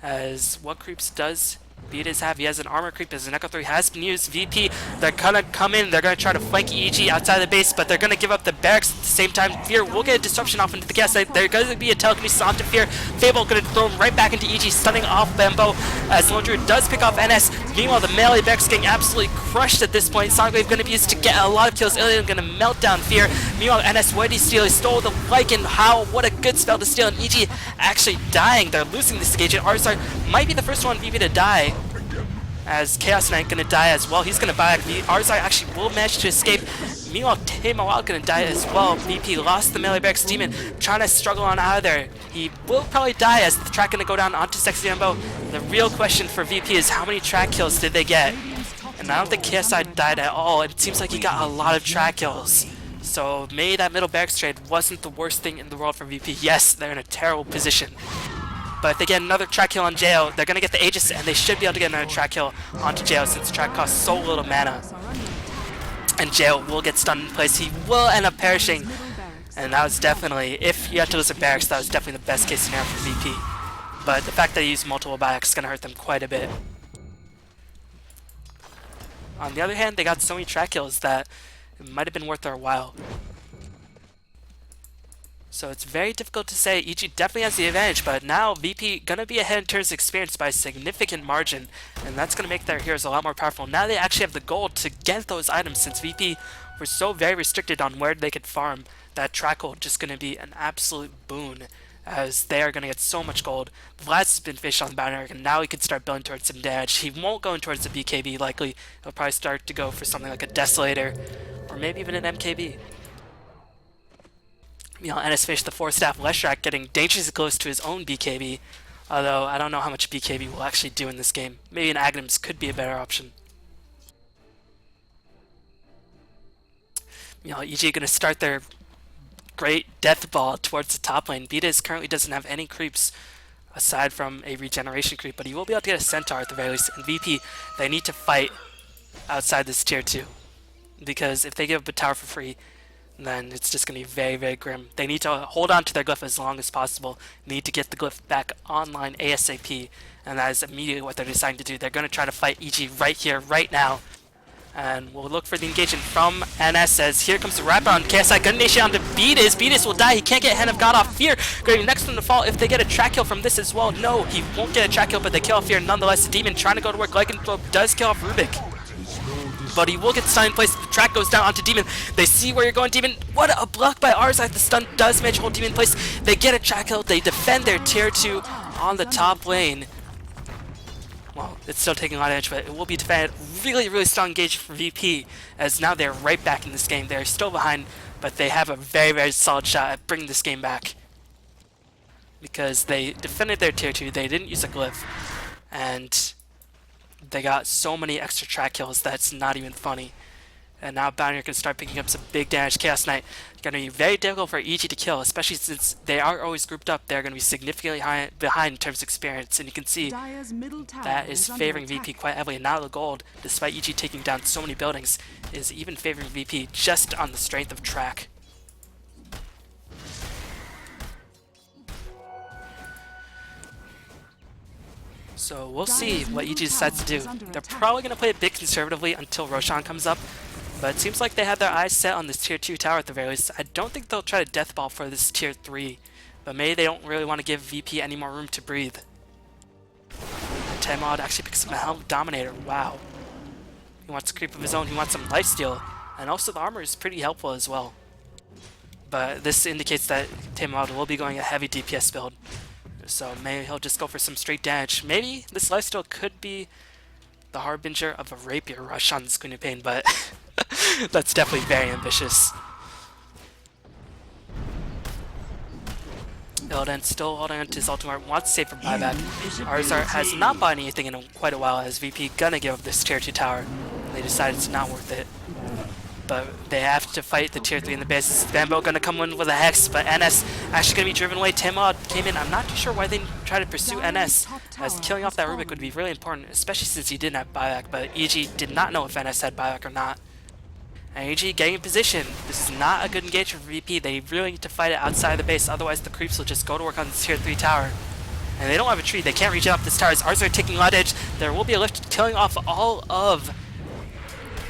as what creeps does Beat is have. He has an armor creep as an Echo 3 has been used. VP, they're going to come in, they're going to try to flank EG outside the base, but they're going to give up the barracks at the same time. Fear will get a disruption off into the gas site. There's going to be a telekinesis onto Fear. Fable going to throw him right back into EG, stunning off Bambo, as Lone Druid does pick off NS. Meanwhile, the melee barracks getting absolutely crushed at this point. Sonic Wave going to be used to get a lot of kills. Alien going to melt down Fear. Meanwhile, NS, what did he steal? He stole the Lycan. How? What a good spell to steal. And EG actually dying. They're losing this engage. And ars-art might be the first one VP to die, as Chaos Knight gonna die as well. He's gonna buy back. ars-art actually will manage to escape. Meanwhile, Taimawal gonna die as well. VP lost the melee barracks demon, trying to struggle on out of there. He will probably die as the track gonna go down onto Sexy Bambo. The real question for VP is how many track kills did they get? And I don't think KSI died at all. It seems like he got a lot of track kills. So maybe that middle barracks trade wasn't the worst thing in the world for VP. Yes, they're in a terrible position. But if they get another track kill on Jo, they're going to get the Aegis, and they should be able to get another track kill onto Jo since track costs so little mana. And Jo will get stunned in place. He will end up perishing. And that was definitely, if you had to lose a barracks, that was definitely the best case scenario for VP. But the fact that he used multiple barracks is going to hurt them quite a bit. On the other hand, they got so many track kills that it might have been worth their while. So it's very difficult to say. EG definitely has the advantage, but now VP gonna be ahead in terms of experience by a significant margin, and that's gonna make their heroes a lot more powerful. Now they actually have the gold to get those items, since VP were so very restricted on where they could farm. That track gold just gonna be an absolute boon, as they are gonna get so much gold. Vlad's has been fished on the boundary, and now he can start building towards some damage. He won't go in towards the BKB likely. He'll probably start to go for something like a Desolator, or maybe even an MKB. Meanwhile, NS finished the 4-staff Leshrac, getting dangerously close to his own BKB, although I don't know how much BKB will actually do in this game. Maybe an Aghanim's could be a better option. Meanwhile, EG going to start their great death ball towards the top lane. Beatus currently doesn't have any creeps aside from a regeneration creep, but he will be able to get a Centaur at the very least. And VP, they need to fight outside this tier 2, because if they give up a tower for free, then it's just going to be very, very grim. They need to hold on to their glyph as long as possible. Need to get the glyph back online ASAP, and that is immediately what they're deciding to do. They're going to try to fight EG right here, right now. And we'll look for the engagement from NS as here comes the wrapper on KSI. Gun Nation on the Beatus. Beatus will die. He can't get Hand of God off Fear. Going next one to fall if they get a track kill from this as well. No, he won't get a track kill, but they kill off Fear nonetheless. The Demon trying to go to work. Lycanthrope does kill off Rubik, but he will get the stun in place. The track goes down onto Demon. They see where you're going, Demon. What a block by ars-art. The stun does manage to hold Demon in place. They get a track kill. They defend their tier 2 on the top lane. Well, it's still taking a lot of damage, but it will be defended. Really, really strong engage for VP, as now they're right back in this game. They're still behind, but they have a very, very solid shot at bringing this game back. Because they defended their tier 2, they didn't use a glyph, and they got so many extra track kills that's not even funny. And now Bounty can start picking up some big damage. Chaos Knight going to be very difficult for EG to kill, especially since they are always grouped up. They're going to be significantly behind in terms of experience, and you can see that is favoring VP quite heavily. And now the gold, despite EG taking down so many buildings, is even favoring VP just on the strength of track. So we'll see what EG decides to do. They're probably going to play it a bit conservatively until Roshan comes up, but it seems like they have their eyes set on this tier 2 tower at the very least. I don't think they'll try to death ball for this tier 3, but maybe they don't really want to give VP any more room to breathe. Temod actually picks up a Helm Dominator. Wow. He wants a creep of his own. He wants some lifesteal, and also the armor is pretty helpful as well. But this indicates that Temod will be going a heavy DPS build. So maybe he'll just go for some straight damage. Maybe this lifesteal could be the harbinger of a rapier rush on this Queen of Pain, but that's definitely very ambitious. Illidan still holding on to his ultimate, wants to save for buyback. ars-art has not bought anything in quite a while, as VP gonna give up this tier 2 tower. They decided it's not worth it. But they have to fight the tier 3 in the bases. Bambo gonna come in with a Hex, but NS actually gonna be driven away. Temod came in. I'm not too sure why they try to pursue NS, as killing off that Rubik would be really important, especially since he didn't have buyback, but EG did not know if NS had buyback or not. And EG getting in position. This is not a good engagement for VP. They really need to fight it outside of the base, otherwise the creeps will just go to work on this tier 3 tower. And they don't have a tree. They can't reach up this tower. As ars-art taking a lot of edge, there will be a lift killing off all of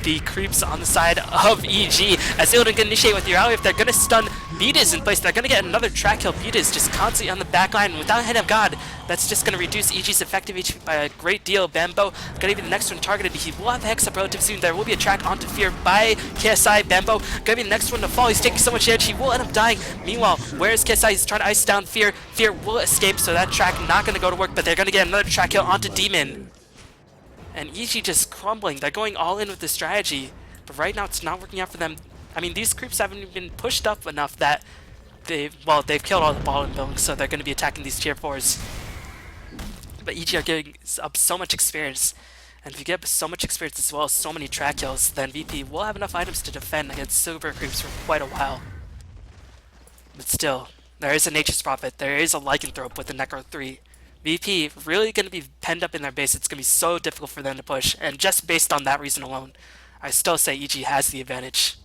the creeps on the side of EG, as Illidan can initiate with your ally. If they're going to stun Beatus in place, they're going to get another track kill. Beatus just constantly on the back line without Hand of God. That's just going to reduce EG's effective HP by a great deal. Bambo going to be the next one targeted. He will have Hex up relatively soon. There will be a track onto Fear by KSI. Bambo going to be the next one to fall. He's taking so much damage, he will end up dying. Meanwhile, where's KSI? He's trying to ice down Fear. Fear will escape, so that track not going to go to work, but they're going to get another track kill onto Demon. And EG just crumbling. They're going all in with this strategy, but right now it's not working out for them. I mean, these creeps haven't even been pushed up enough that they've killed all the bottom buildings, so they're going to be attacking these tier 4s. But EG are giving up so much experience, and if you get so much experience as well as so many track kills, then VP will have enough items to defend against silver creeps for quite a while. But still, there is a Nature's Prophet, there is a Lycanthrope with the Necro 3. VP really going to be penned up in their base. It's going to be so difficult for them to push, and just based on that reason alone, I still say EG has the advantage.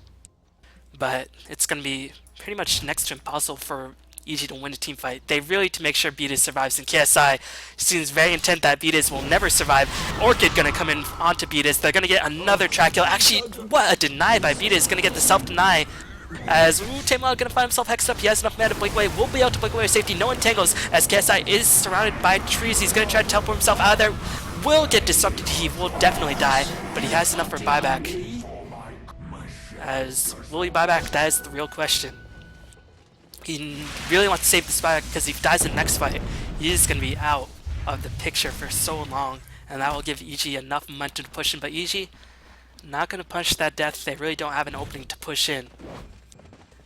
But it's going to be pretty much next to impossible for EG to win a team fight. They really need to make sure Beatus survives, and KSI seems very intent that Beatus will never survive. Orchid going to come in onto Beatus. They're going to get another track kill. Actually, what a deny by Beatus. Going to get the self-deny. As Temod gonna find himself hexed up, he has enough mana to blink away, will be able to blink away with safety, no entangles, as KSI is surrounded by trees. He's gonna try to teleport himself out of there, will get disrupted, he will definitely die, but he has enough for buyback. As will he buy back? That is the real question. He really wants to save this buyback, because if he dies in the next fight, he is gonna be out of the picture for so long, and that will give EG enough momentum to push in, but EG not gonna punch that death. They really don't have an opening to push in.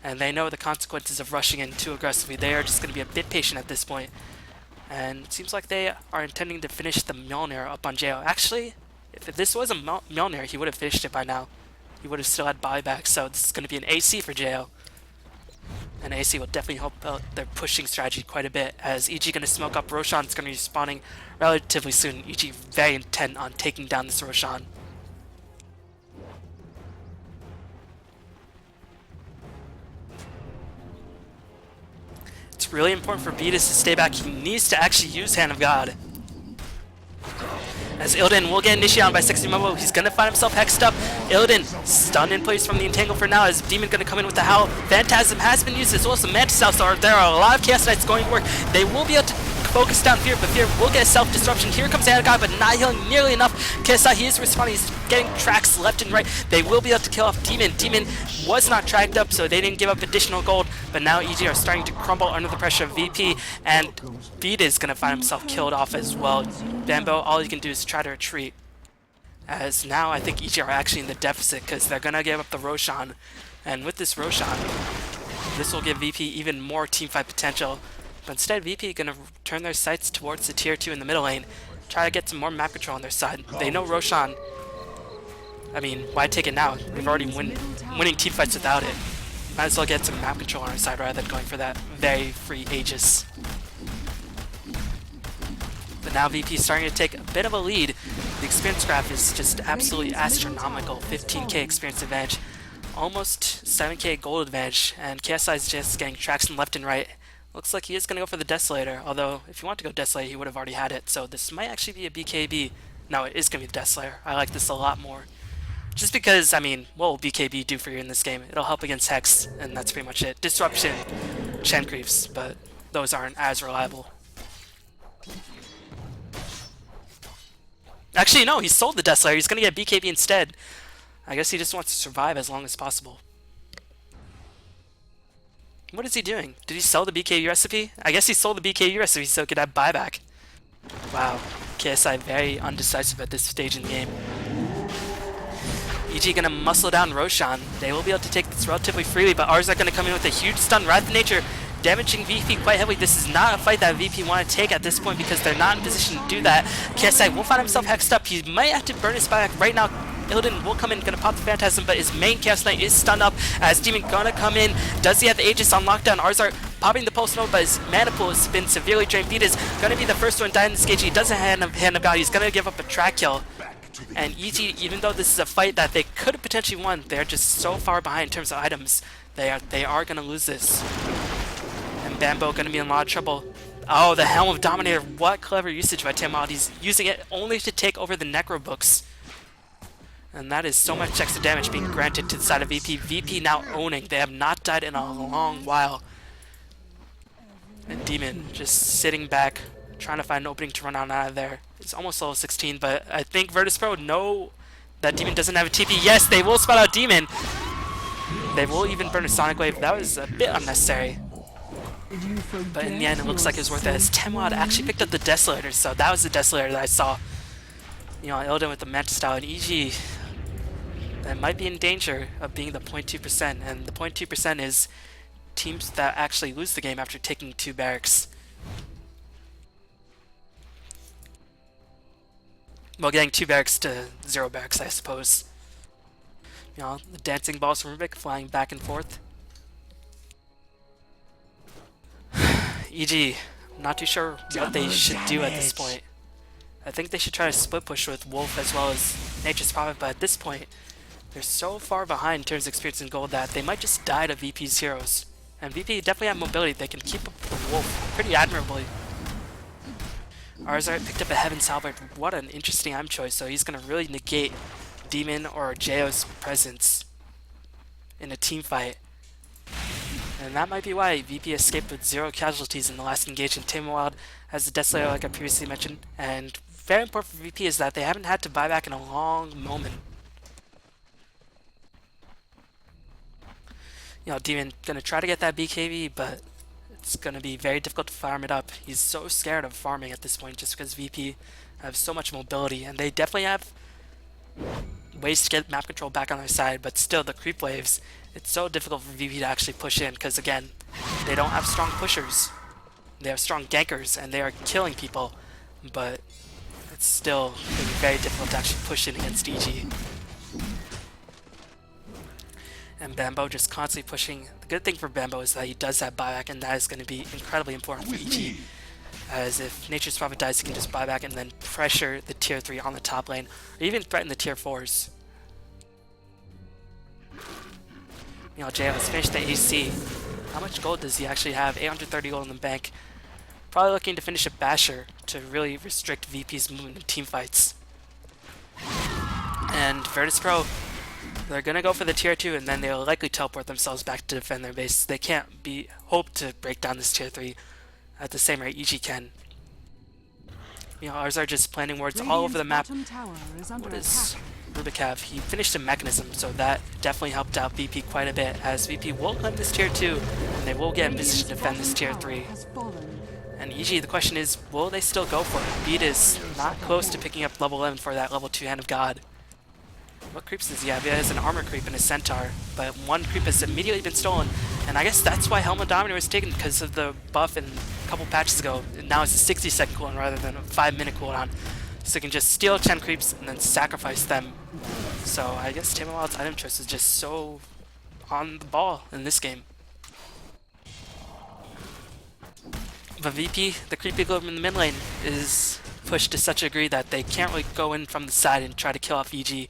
And they know the consequences of rushing in too aggressively. They are just going to be a bit patient at this point. And it seems like they are intending to finish the Mjolnir up on Jo. Actually, if this was a Mjolnir, he would have finished it by now. He would have still had buyback, so this is going to be an AC for Jo. And AC will definitely help out their pushing strategy quite a bit, as EG going to smoke up Roshan. Is going to be spawning relatively soon. EG very intent on taking down this Roshan. It's really important for Beatus to stay back. He needs to actually use Hand of God. As Illidan will get initiated on by Sexy Momo, he's gonna find himself hexed up. Illidan stunned in place from the Entangle for now, as Demon gonna come in with the Howl. Phantasm has been used as well as some Mantis House, so there are a lot of Chaos Knights going to work. They will be able to focus down Fear, but Fear will get a self-disruption. Here comes Anakai, but not healing nearly enough. KSI, he is responding, he's getting tracks left and right. They will be able to kill off Demon. Demon was not tracked up, so they didn't give up additional gold, but now EG are starting to crumble under the pressure of VP, and Beat is going to find himself killed off as well. Bambo, all he can do is try to retreat. As now I think EG are actually in the deficit because they're going to give up the Roshan, and with this Roshan, this will give VP even more teamfight potential. But instead, VP going to turn their sights towards the tier 2 in the middle lane, try to get some more map control on their side. They know Roshan. I mean, why take it now? They've already winning teamfights without it. Might as well get some map control on our side rather than going for that very free Aegis. But now VP is starting to take a bit of a lead. The experience graph is just absolutely astronomical. 15k experience advantage, almost 7k gold advantage, and KSI is just getting traction left and right. Looks like he is going to go for the Desolator, although if you want to go Desolator, he would have already had it. So this might actually be a BKB. No, it is going to be the Desolator. I like this a lot more. Just because, I mean, what will BKB do for you in this game? It'll help against Hex, and that's pretty much it. Disruption, Shen Creeps, but those aren't as reliable. Actually, no, he sold the Desolator. He's going to get BKB instead. I guess he just wants to survive as long as possible. What is he doing? Did he sell the BKB recipe? I guess he sold the BKB recipe so he could have buyback. Wow, KSI very undecisive at this stage in the game. EG gonna muscle down Roshan. They will be able to take this relatively freely, but ars-art gonna come in with a huge stun. Wrath of Nature damaging VP quite heavily. This is not a fight that VP want to take at this point because they're not in position to do that. KSI will find himself hexed up. He might have to burn his buyback right now. Illidan will come in, gonna pop the Phantasm, but his main Chaos Knight is stunned up as Demon gonna come in. Does he have the Aegis on lockdown? ars-art popping the Pulse Node, but his mana pool has been severely drained. Beat is gonna be the first one to die in this cage. He doesn't have hand of God. He's gonna give up a track kill. And EG, even though this is a fight that they could have potentially won, they're just so far behind in terms of items. They are gonna lose this. And Bambo gonna be in a lot of trouble. Oh, the Helm of Dominator. What clever usage by Tim Wild. He's using it only to take over the Necro books. And that is so much extra damage being granted to the side of VP. VP now owning. They have not died in a long while. And Demon just sitting back, trying to find an opening to run out of there. It's almost level 16, but I think Virtus.Pro know that Demon doesn't have a TP. Yes, they will spot out Demon. They will even burn a Sonic Wave. That was a bit unnecessary. But in the end, it looks like it was worth it, as Temwad actually picked up the Desolator, so that was the Desolator that I saw. You know, Illidan with the Mantis style, and EG that might be in danger of being the 0.2%, and the 0.2% is teams that actually lose the game after taking 2 barracks. Well, getting 2 barracks to 0 barracks, I suppose. You know, the dancing balls from Rubik flying back and forth. EG, not too sure what they should do at this point. I think they should try to split push with Wolf as well as Nature's Prophet, but at this point, they're so far behind in terms of experience and gold that they might just die to VP's heroes. And VP definitely have mobility. They can keep up with Wolf pretty admirably. ars-art picked up a Heaven's Halberd. What an interesting item choice. So he's going to really negate Demon or Jao's presence in a team fight. And that might be why VP escaped with 0 casualties in the last engagement. Timwild has the Desolator, like I previously mentioned. And very important for VP is that they haven't had to buy back in a long moment. You know, Demon gonna try to get that BKB, but it's gonna be very difficult to farm it up. He's so scared of farming at this point just because VP have so much mobility, and they definitely have ways to get map control back on their side, but still the creep waves, it's so difficult for VP to actually push in because again, they don't have strong pushers. They have strong gankers and they are killing people, but it's still very difficult to actually push in against EG. And Bambo just constantly pushing. The good thing for Bambo is that he does have buyback, and that is going to be incredibly important for EG. As if Nature's Prophet dies, he can just buy back and then pressure the tier 3 on the top lane, or even threaten the tier 4s. You know, Jay has finished the AC. How much gold does he actually have? 830 gold in the bank. Probably looking to finish a Basher to really restrict VP's movement in team fights. And Virtus.Pro, they're gonna go for the tier 2 and then they'll likely teleport themselves back to defend their base. They can't be hope to break down this tier 3 at the same rate EG can. You know, ars-art just planting wards all over the map. What does Rubik have? He finished a mechanism, so that definitely helped out VP quite a bit, as VP will claim this tier 2, and they will get in position to defend this tier 3. And EG, the question is, will they still go for it? Beat is not close to picking up level 11 for that level 2 Hand of God. What creeps does he have? He has an armor creep and a centaur, but one creep has immediately been stolen, and I guess that's why Helmet Dominator was taken, because of the buff in a couple patches ago. Now it's a 60-second cooldown rather than a 5-minute cooldown, so you can just steal 10 creeps and then sacrifice them. So I guess Tame Wild's item choice is just so on the ball in this game. But VP, the creepy globe in the mid lane, is pushed to such a degree that they can't really go in from the side and try to kill off EG.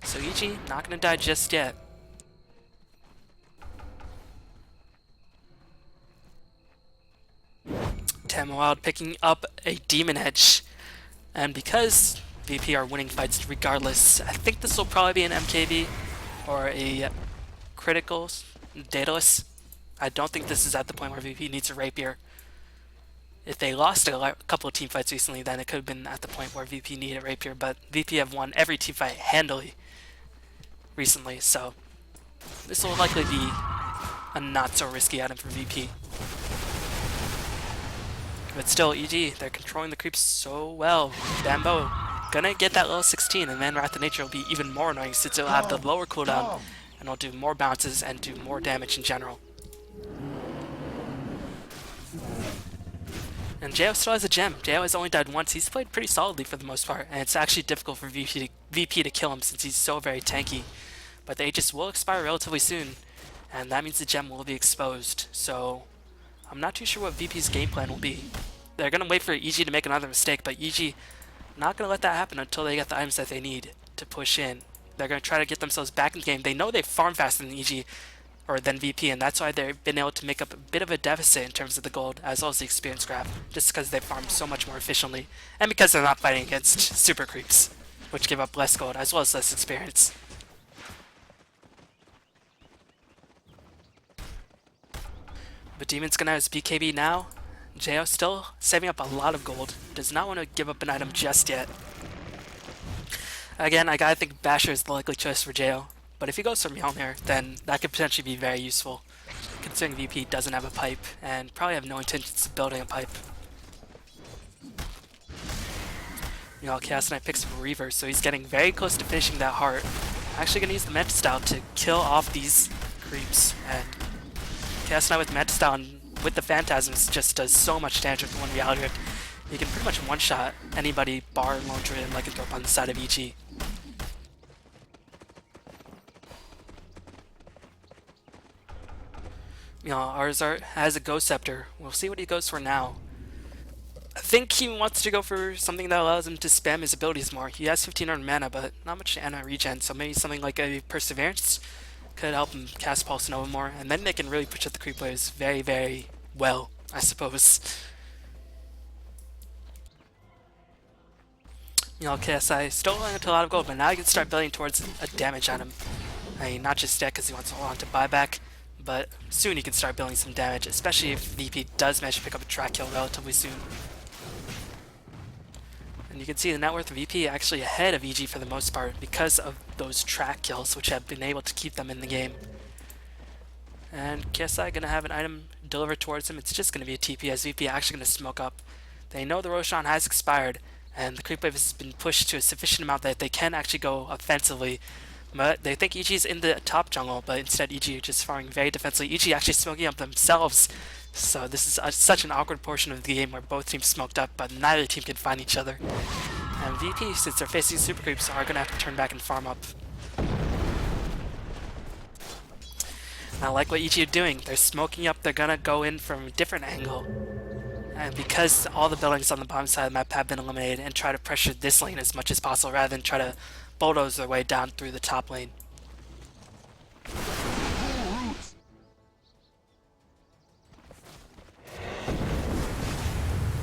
So EG not gonna die just yet. Wild picking up a Demon Edge, and because VP are winning fights regardless, I think this will probably be an MKB or a critical Daedalus. I don't think this is at the point where VP needs a Rapier. If they lost a couple of team fights recently, then it could have been at the point where VP needed a Rapier, but VP have won every team fight handily recently, so this will likely be a not so risky item for VP. But still, EG, they're controlling the creeps so well. Bambo gonna get that level 16, and then Wrath of Nature will be even more annoying since it'll have the lower cooldown and will do more bounces and do more damage in general. And Jo still has a gem. Jo has only died once. He's played pretty solidly for the most part, and it's actually difficult for VP to kill him since he's so very tanky. But the Aegis will expire relatively soon, and that means the gem will be exposed. So I'm not too sure what VP's game plan will be. They're going to wait for EG to make another mistake, but EG not going to let that happen until they get the items that they need to push in. They're going to try to get themselves back in the game. They know they farm faster than EG, or than VP, and that's why they've been able to make up a bit of a deficit in terms of the gold, as well as the experience graph, just because they farm so much more efficiently, and because they're not fighting against super creeps, which give up less gold, as well as less experience. But Demon's gonna have his BKB now. Jo still saving up a lot of gold. Does not want to give up an item just yet. Again, I gotta think Basher is the likely choice for Jo. But if he goes for Mjolnir, then that could potentially be very useful, considering VP doesn't have a pipe, and probably have no intentions of building a pipe. You know, Chaos Knight picks up a Reaver, so he's getting very close to finishing that heart. Actually gonna use the Manta Style to kill off these creeps, and Chaos Knight with Manta Style and with the Phantasms just does so much damage with one Reality Rift. You can pretty much one-shot anybody bar Lone Druid and Lycanthrope on the side of EG. You know, ars-art has a Ghost Scepter. We'll see what he goes for now. I think he wants to go for something that allows him to spam his abilities more. He has 1500 mana, but not much mana regen, so maybe something like a Perseverance could help him cast Pulse Nova more, and then they can really push up the creep players very, very well, I suppose. You know, KSI still going into a lot of gold, but now he can start building towards a damage item. I mean, not just yet because he wants to hold on to buyback, but soon he can start building some damage, especially if VP does manage to pick up a track kill relatively soon. And you can see the net worth of VP actually ahead of EG for the most part because of those track kills, which have been able to keep them in the game. And KSI gonna have an item delivered towards him. It's just gonna be a TP, as VP actually gonna smoke up. They know the Roshan has expired, and the creep wave has been pushed to a sufficient amount that they can actually go offensively. But they think EG's in the top jungle, but instead EG just farming very defensively. EG actually smoking up themselves. So this is such an awkward portion of the game where both teams smoked up, but neither team can find each other. And VP, since they're facing super creeps, are going to have to turn back and farm up. I like what EG are doing. They're smoking up, they're going to go in from a different angle. And because all the buildings on the bottom side of the map have been eliminated, and try to pressure this lane as much as possible rather than try to bulldoze their way down through the top lane.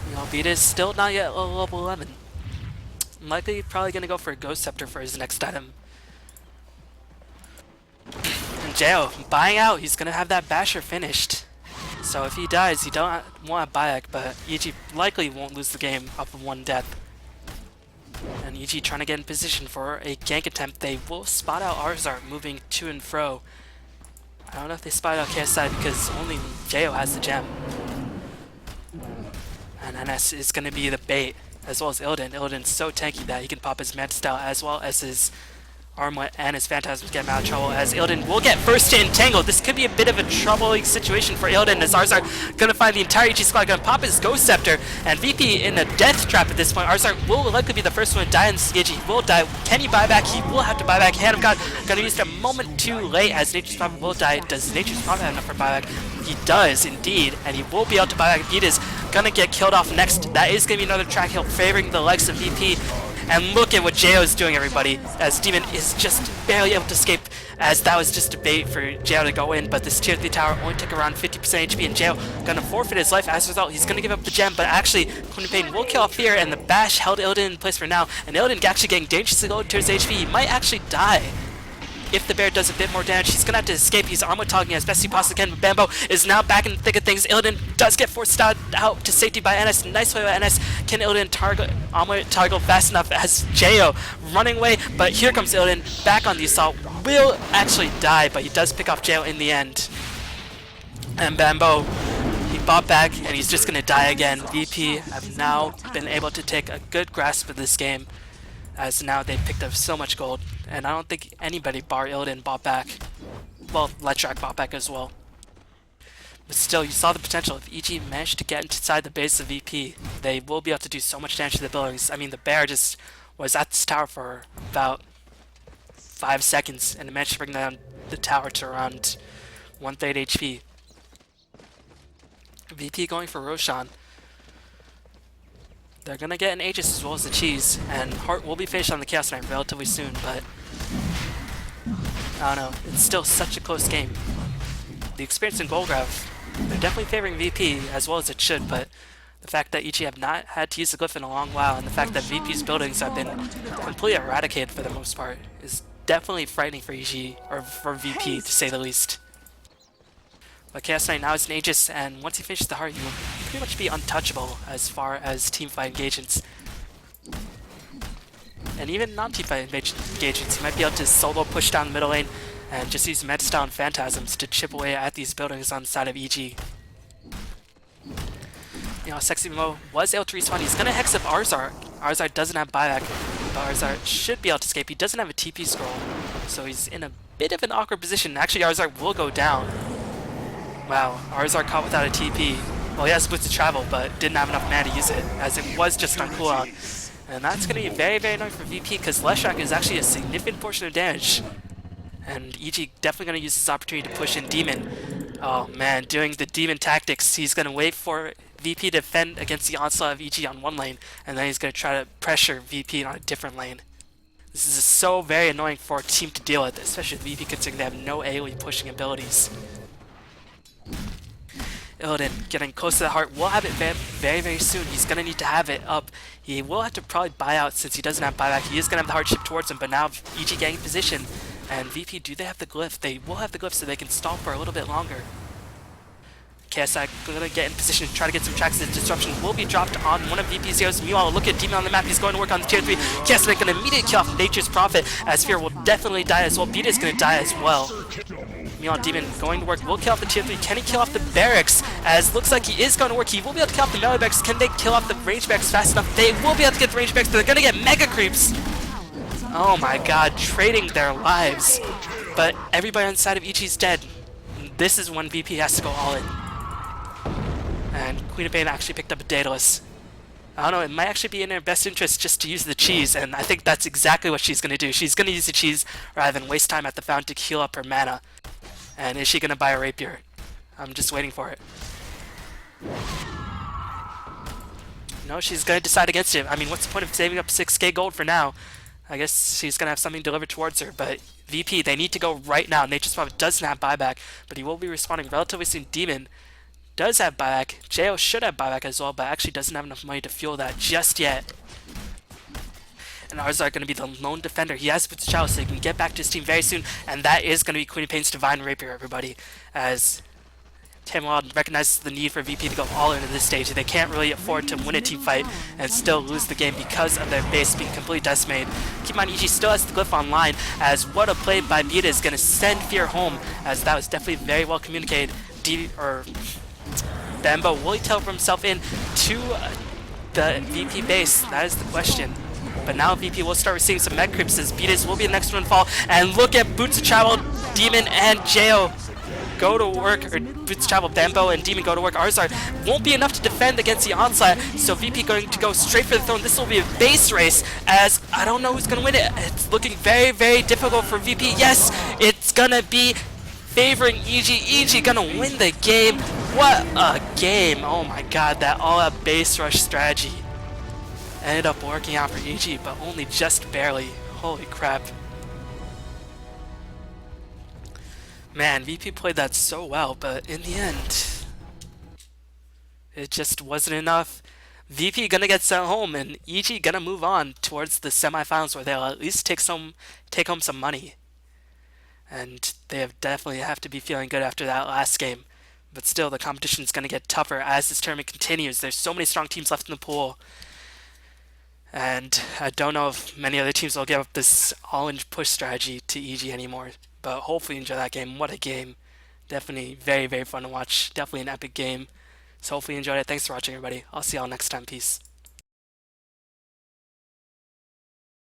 You know, Vita is still not yet level 11. Likely probably gonna go for a Ghost Scepter for his next item. And Jayo buying out, he's gonna have that Basher finished. So if he dies, he don't want a buyback, but EG likely won't lose the game off of one death. And EG trying to get in position for a gank attempt. They will spot out ars-art moving to and fro. I don't know if they spot out KSI because only Jayo has the gem. And NS is going to be the bait, as well as Illidan. Illidan's so tanky that he can pop his Mantis Style as well as his Armlet and his Phantasms get him out of trouble, as Illidan will get first to Entangle. This could be a bit of a troubling situation for Illidan, as ars-art gonna find the entire EG squad, gonna pop his Ghost Scepter, and VP in a death trap at this point. ars-art will likely be the first one to die in this engage. He will die. Can he buy back? He will have to buy back. Hand of God gonna use it a moment too late, as Nature's Prophet will die. Does Nature's Prophet have enough for buyback? He does indeed, and he will be able to buy back. Beat is gonna get killed off next. That is gonna be another track hill favoring the legs of VP. And look at what Jayo is doing, everybody, as Demon is just barely able to escape, as that was just a bait for Jayo to go in, but this tier 3 tower only took around 50% HP, and Jayo gonna forfeit his life. As a result, he's gonna give up the gem, but actually, Queen of Pain will kill off Fear, and the bash held Illidan in place for now, and Illidan actually getting dangerously low to his HP. He might actually die. If the bear does a bit more damage, he's gonna have to escape. He's armor toggling as best he possibly can, but Bambo is now back in the thick of things. Illidan does get forced out to safety by NS. Nice way by NS. Can Illidan target armor toggle fast enough as Jayo running away? But here comes Illidan back on the assault. Will actually die, but he does pick off Jayo in the end. And Bambo, he bought back, and he's just gonna die again. VP have now been able to take a good grasp of this game, as now they've picked up so much gold, and I don't think anybody bar Illidan bought back. Well, Letrak bought back as well. But still, you saw the potential. If EG managed to get inside the base of VP, they will be able to do so much damage to the buildings. I mean, the bear just was at this tower for about 5 seconds, and it managed to bring down the tower to around 1/3 HP. VP going for Roshan. They're gonna get an Aegis as well as the cheese, and Heart will be finished on the Chaos Knight relatively soon, but I don't know, it's still such a close game. The experience in Golgrav, they're definitely favoring VP as well as it should, but the fact that EG have not had to use the glyph in a long while, and the fact that VP's buildings have been completely eradicated for the most part, is definitely frightening for EG, or for VP to say the least. But Chaos Knight now is an Aegis, and once he finishes the Heart, he will pretty much be untouchable as far as teamfight engagements. And even non-teamfight engagements, he might be able to solo push down the middle lane and just use Mantis Style and Phantasms to chip away at these buildings on the side of EG. You know, Sexy Mo was able to respawn. He's gonna hex up ars-art. ars-art doesn't have buyback, but ars-art should be able to escape. He doesn't have a TP scroll, so he's in a bit of an awkward position. Actually, ars-art will go down. Wow, ars-art caught without a TP. Well, he has Blitz to travel, but didn't have enough mana to use it, as it was just on cooldown. And that's going to be very, very annoying for VP, because Leshrac is actually a significant portion of damage. And EG definitely going to use this opportunity to push in Demon. Oh man, doing the Demon tactics. He's going to wait for VP to defend against the onslaught of EG on one lane, and then he's going to try to pressure VP on a different lane. This is so very annoying for a team to deal with, especially with VP considering they have no AoE pushing abilities. Illidan getting close to the Heart. Will have it very, very soon. He's going to need to have it up. He will have to probably buy out since he doesn't have buyback. He is going to have the Heart shipped towards him, but now EG getting position. And VP, do they have the glyph? They will have the glyph so they can stall for a little bit longer. KSI going to get in position to try to get some tracks. The disruption will be dropped on one of VP's heroes. Meanwhile, look at Demon on the map. He's going to work on the tier 3. KSI going to immediately kill off Nature's Prophet, as Fear will definitely die as well. Beta is going to die as well. Meanwhile, Demon going to work, will kill off the tier 3. Can he kill off the barracks? As looks like he is going to work. He will be able to kill off the melee barracks. Can they kill off the range barracks fast enough? They will be able to get the range barracks, but they're going to get mega creeps. Oh my god, trading their lives. But everybody on the side of Ichi's dead. This is when VP has to go all in. And Queen of Pain actually picked up a Daedalus. I don't know, it might actually be in her best interest just to use the cheese, and I think that's exactly what she's going to do. She's going to use the cheese rather than waste time at the fountain to heal up her mana. And is she going to buy a rapier? I'm just waiting for it. No, she's going to decide against it. I mean, what's the point of saving up 6k gold for now? I guess she's going to have something delivered towards her, but VP, they need to go right now. Nature's Prophet doesn't have buyback, but he will be responding relatively soon. Demon does have buyback. Jayo should have buyback as well, but actually doesn't have enough money to fuel that just yet. and ars-art going to be the lone defender. He has Boots Chalice, so he can get back to his team very soon, and that is going to be Queen of Pain's Divine Rapier, everybody, as Tamerlane recognizes the need for VP to go all in this stage. They can't really afford to win a team fight and still lose the game because of their base being completely decimated. Keep in mind, EG still has the glyph online, as what a play by Beta is going to send Fear home, as that was definitely very well communicated. Bambo, will he teleport himself in to the VP base? That is the question. But now VP will start receiving some mech creeps, as Beatus will be the next one to fall. And look at Boots of Travel, Demon, and Jail go to work, or Boots of Travel, Bambo, and Demon go to work. ars-art won't be enough to defend against the onslaught, so VP going to go straight for the throne. This will be a base race, as I don't know who's going to win it. It's looking very, very difficult for VP. Yes, it's going to be favoring EG. EG going to win the game. What a game. Oh my god, that all-out base rush strategy ended up working out for EG, but only just barely. Holy crap. Man, VP played that so well, but in the end, it just wasn't enough. VP gonna get sent home, and EG gonna move on towards the semifinals, where they'll at least take home some money. And they definitely have to be feeling good after that last game. But still, the competition's gonna get tougher as this tournament continues. There's so many strong teams left in the pool. And I don't know if many other teams will give up this all-in push strategy to EG anymore. But hopefully enjoy that game. What a game. Definitely very, very fun to watch. Definitely an epic game. So hopefully you enjoyed it. Thanks for watching, everybody. I'll see y'all next time. Peace.